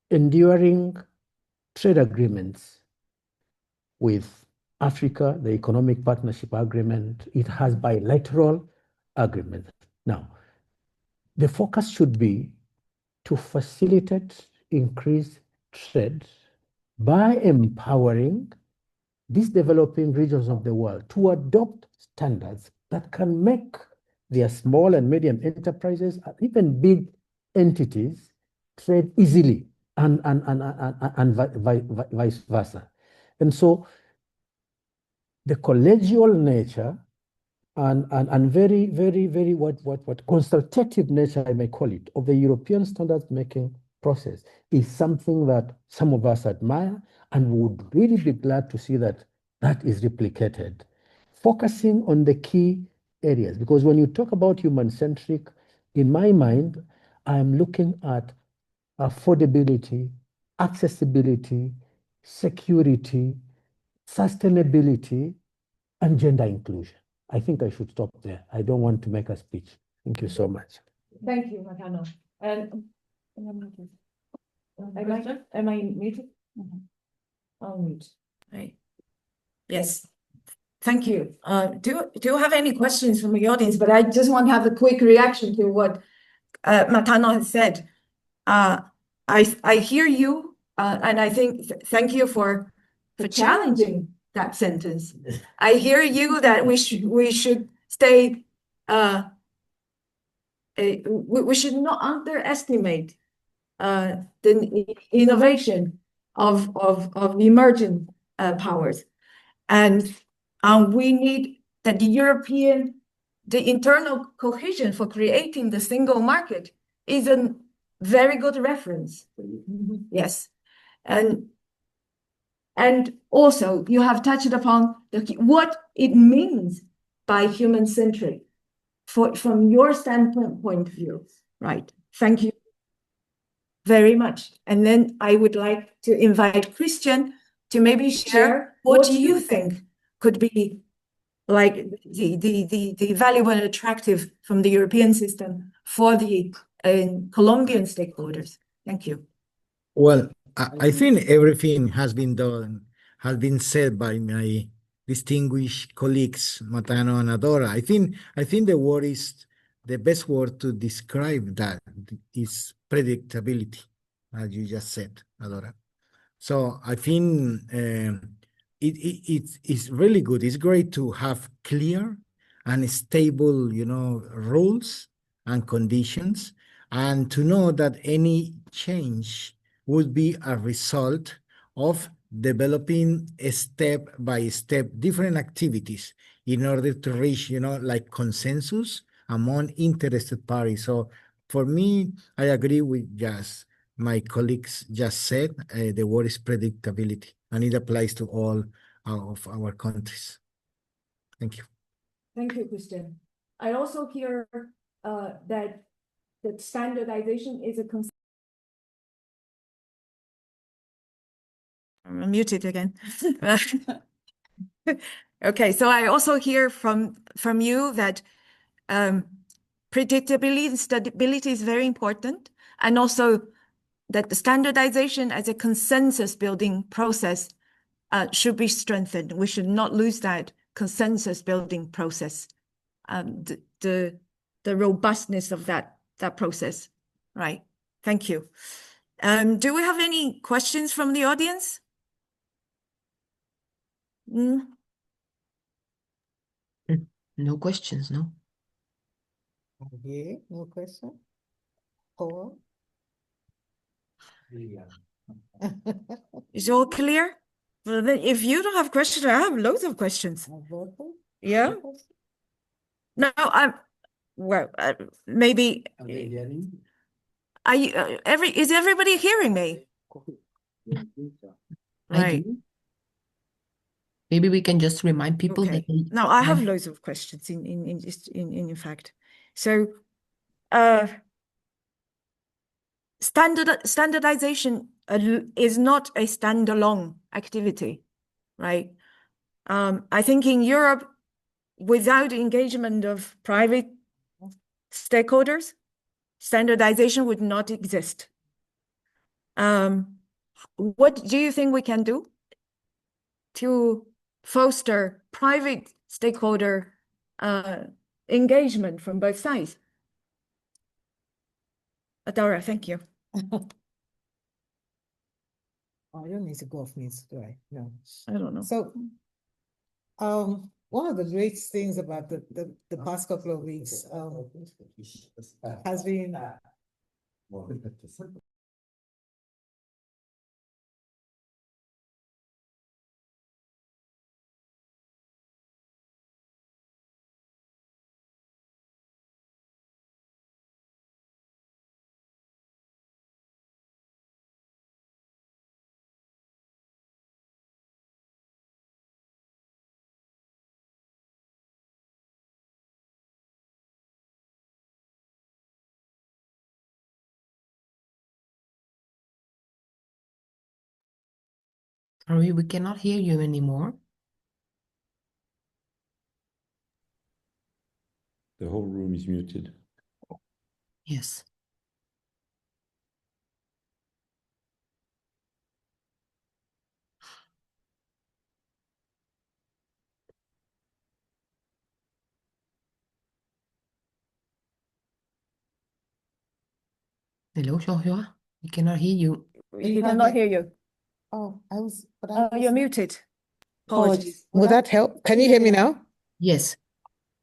enduring trade agreements with Africa, the Economic Partnership Agreement. It has bilateral agreements. Now, the focus should be to facilitate increased trade by empowering these developing regions of the world to adopt standards that can make their small and medium enterprises, even big entities, trade easily and vice versa. And so the collegial nature and very, very, very what consultative nature, I may call it, of the European standards making process is something that some of us admire and would really be glad to see that is replicated, focusing on the key areas. Because when you talk about human-centric, in my mind, I'm looking at affordability, accessibility, security, sustainability, and gender inclusion. I think I should stop there. I don't want to make a speech. Thank you so much. Thank you, Matano. And am I muted? I'll mute. Right. Yes. Thank you. Do you have any questions from the audience? But I just want to have a quick reaction to what Matano has said. I hear you, and I think thank you for challenging that sentence. I hear you that we should stay. We should not underestimate the innovation of emerging powers, and we need that the internal cohesion for creating the single market is a very good reference. Yes, and also you have touched upon what it means by human-centric from your standpoint of view, right? Thank you very much. And then I would like to invite Cristhian to maybe share what you think could be like the valuable and attractive from the European system for the Colombian stakeholders. Thank you. Well, I think everything has been said by my distinguished colleagues, Matano and Adaora. I think the best word to describe that is predictability, as you just said, Adaora. So I think it's really good. It's great to have clear and stable, rules and conditions, and to know that any change would be a result of developing step by step different activities in order to reach, like consensus among interested parties. So for me, I agree with just my colleagues just said, the word is predictability, and it applies to all of our countries. Thank you. Thank you, Cristhian. I also hear that standardization is a concept. I'm muted again. Okay, so I also hear from you that predictability and stability is very important, and also that the standardization as a consensus building process should be strengthened. We should not lose that consensus building process, the robustness of that process, right? Thank you. Do we have any questions from the audience? No questions, no? Okay, no question. Paul? Is all clear? Well, then if you don't have questions, I have loads of questions. Yeah. No, maybe Is everybody hearing me? I Right. do. Maybe we can just remind people that Okay. they No, I have have- loads of questions in fact. So standardization is not a standalone activity, right? I think in Europe, without engagement of private stakeholders, standardization would not exist. What do you think we can do to foster private stakeholder engagement from both sides? Adaora, thank you. Oh, you don't need to go off mute, do I? No. I don't know. So, one of the great things about the past couple of weeks has been Sorry, we cannot hear you anymore. The whole room is muted. Yes. Hello, Xiaohua. We cannot hear you. We cannot hear you. oh, You're muted. Apologies. Would that help? Can you hear me now? Yes.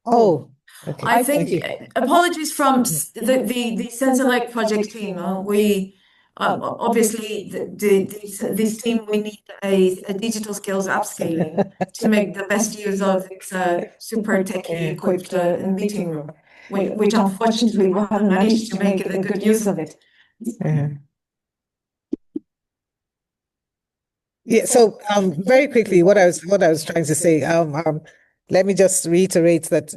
Oh, okay. I think Thank you. apologies from the CEN-CENELEC project team. We obviously this team, we need a digital skills upscaling to make the best use of this super techie equipped meeting room, which unfortunately we haven't managed to make a good use of it. Yeah, so very quickly, what I was trying to say, let me just reiterate that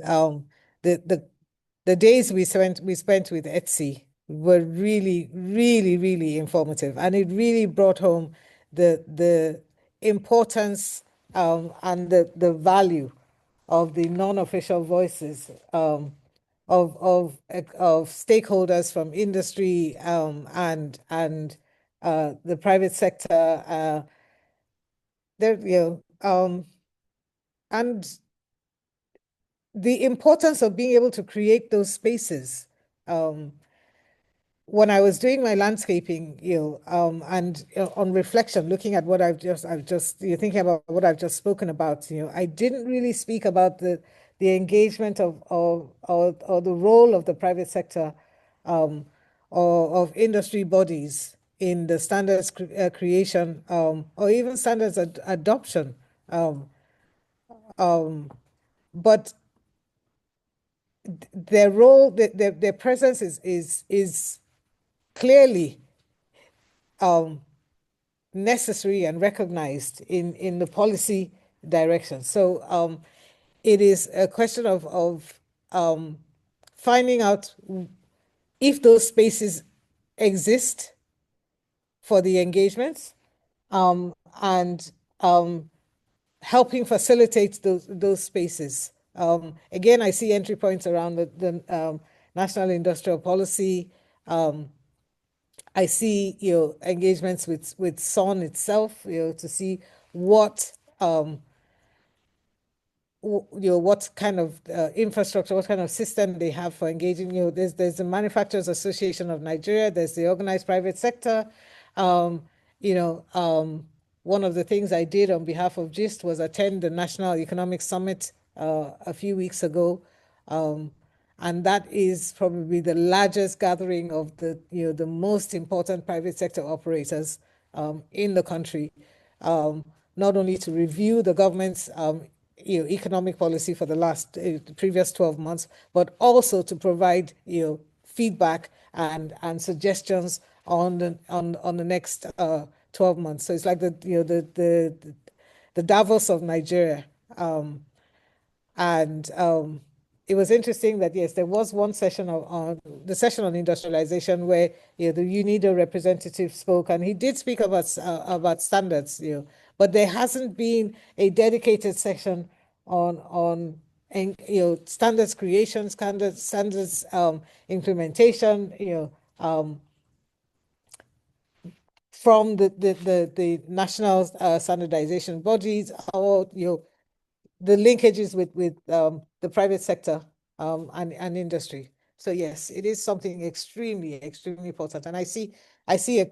the days we spent with ETSI were really, really, really informative, and it really brought home the importance and the value of the non-official voices of stakeholders from industry and the private sector. There, and the importance of being able to create those spaces. When I was doing my landscaping, and on reflection, looking at what I've just thinking about what I've just spoken about, I didn't really speak about the engagement of or the role of the private sector, or of industry bodies in the standards creation, or even standards adoption. But their role, their presence is clearly necessary and recognized in the policy direction. So it is a question of finding out if those spaces exist for the engagements, and helping facilitate those spaces. Again, I see entry points around the National Industrial Policy. I see engagements with CEN itself, to see what what kind of infrastructure, what kind of system they have for engaging. There's the Manufacturers Association of Nigeria, there's the organized private sector. One of the things I did on behalf of GIST was attend the National Economic Summit a few weeks ago. And that is probably the largest gathering of the most important private sector operators in the country, not only to review the government's economic policy for the previous 12 months, but also to provide feedback and suggestions on the next 12 months. So it's like the Davos of Nigeria. It was interesting that, yes, there was one session on the session on industrialization where the UNIDO representative spoke, and he did speak about standards, but there hasn't been a dedicated section on standards creation, standards implementation, from the national standardization bodies, or the linkages with the private sector and industry. So yes, it is something extremely important, and I see a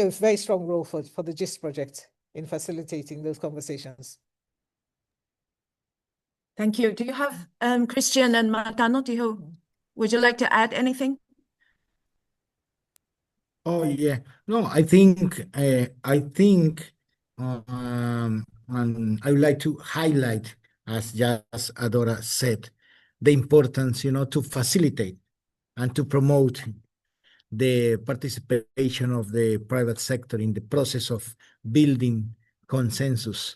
very strong role for the GIST project in facilitating those conversations. Thank you. Do you have Cristhian and Matano? Would you like to add anything? Oh yeah, no, I think and I would like to highlight, as just Adaora said, the importance, to facilitate and to promote the participation of the private sector in the process of building consensus.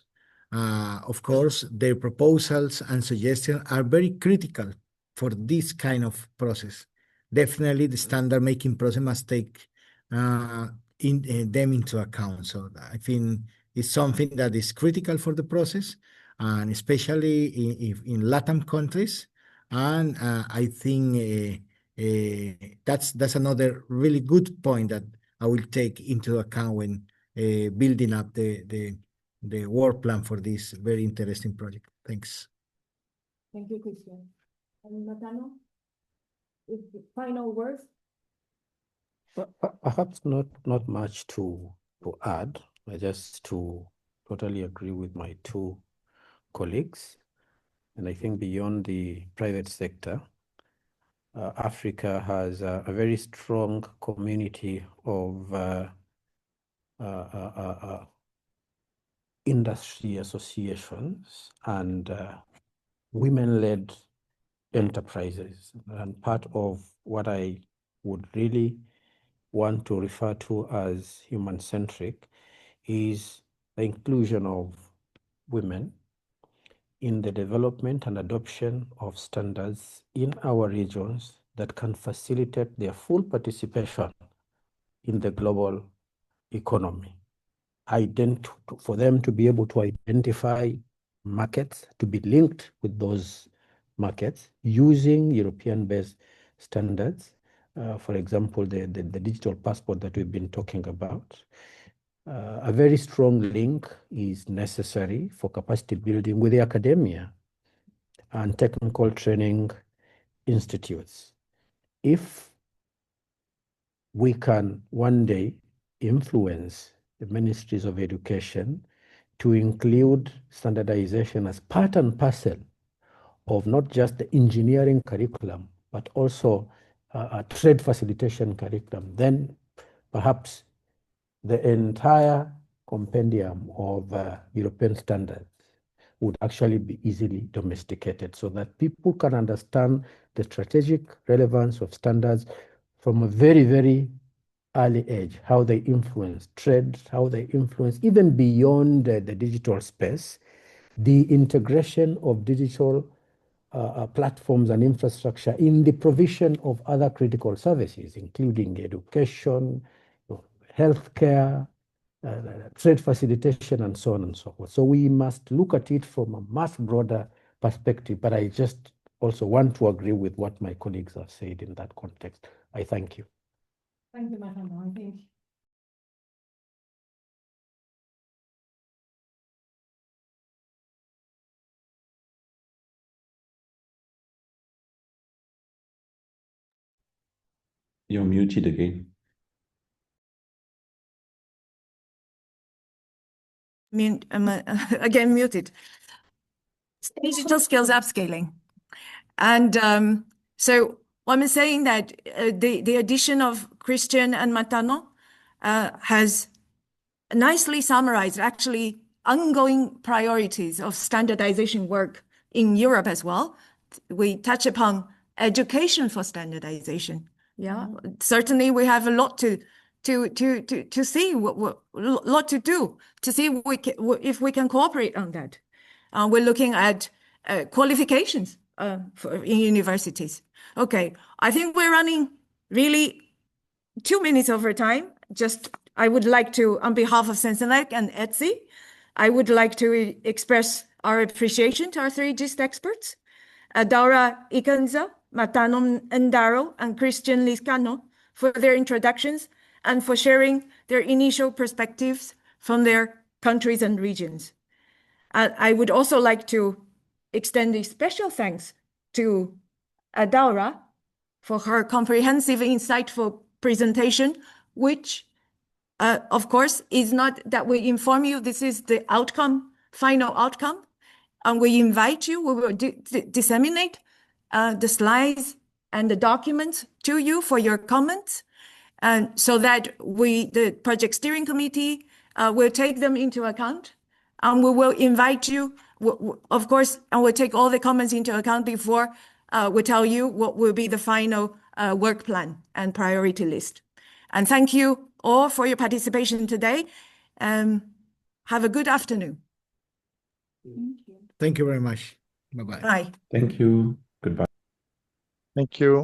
Of course, their proposals and suggestions are very critical for this kind of process. Definitely, the standard making process must take them into account. So I think it's something that is critical for the process, and especially in Latin countries. And I think that's another really good point that I will take into account when building up the work plan for this very interesting project. Thanks. Thank you, Cristhian. And Matano, final words? Perhaps not much to add. I just to totally agree with my two colleagues. And I think beyond the private sector, Africa has a very strong community of industry associations and women-led enterprises. And part of what I would really want to refer to as human-centric is the inclusion of women in the development and adoption of standards in our regions that can facilitate their full participation in the global economy. For them to be able to identify markets, to be linked with those markets using European-based standards. For example, the digital passport that we've been talking about. A very strong link is necessary for capacity building with the academia and technical training institutes. If we can one day influence the ministries of education to include standardization as part and parcel of not just the engineering curriculum, but also a trade facilitation curriculum, then perhaps the entire compendium of European standards would actually be easily domesticated so that people can understand the strategic relevance of standards from a very, very early age, how they influence trade, how they influence even beyond the digital space, the integration of digital platforms and infrastructure in the provision of other critical services, including education, healthcare, trade facilitation, and so on and so forth. So we must look at it from a much broader perspective, but I just also want to agree with what my colleagues have said in that context. I thank you. Thank you, Matano. I think You're muted again. Again, muted. Digital skills upscaling. And so what I'm saying that the addition of Cristhian and Matano has nicely summarized actually ongoing priorities of standardization work in Europe as well. We touch upon education for standardization. Yeah, certainly we have a lot to see, lot to do to see if we can cooperate on that. We're looking at qualifications in universities. Okay, I think we're running really 2 minutes over time. I would like to, on behalf of CEN-CENELEC and ETSI, I would like to express our appreciation to our 3 GIST experts, Adaora, Ikenze, Matano, Ndaro, and Cristhian, Lizcano, for their introductions and for sharing their initial perspectives from their countries and regions. I would also like to extend a special thanks to Adaora for her comprehensive, insightful presentation, which, of course, is not that we inform you this is the outcome, final outcome, and we invite you, we will disseminate the slides and the documents to you for your comments, and so that the project steering committee will take them into account, and we will invite you, of course, and we'll take all the comments into account before we tell you what will be the final work plan and priority list. And thank you all for your participation today. Have a good afternoon. Thank you very much. Bye-bye. Bye. Thank you. Goodbye. Thank you.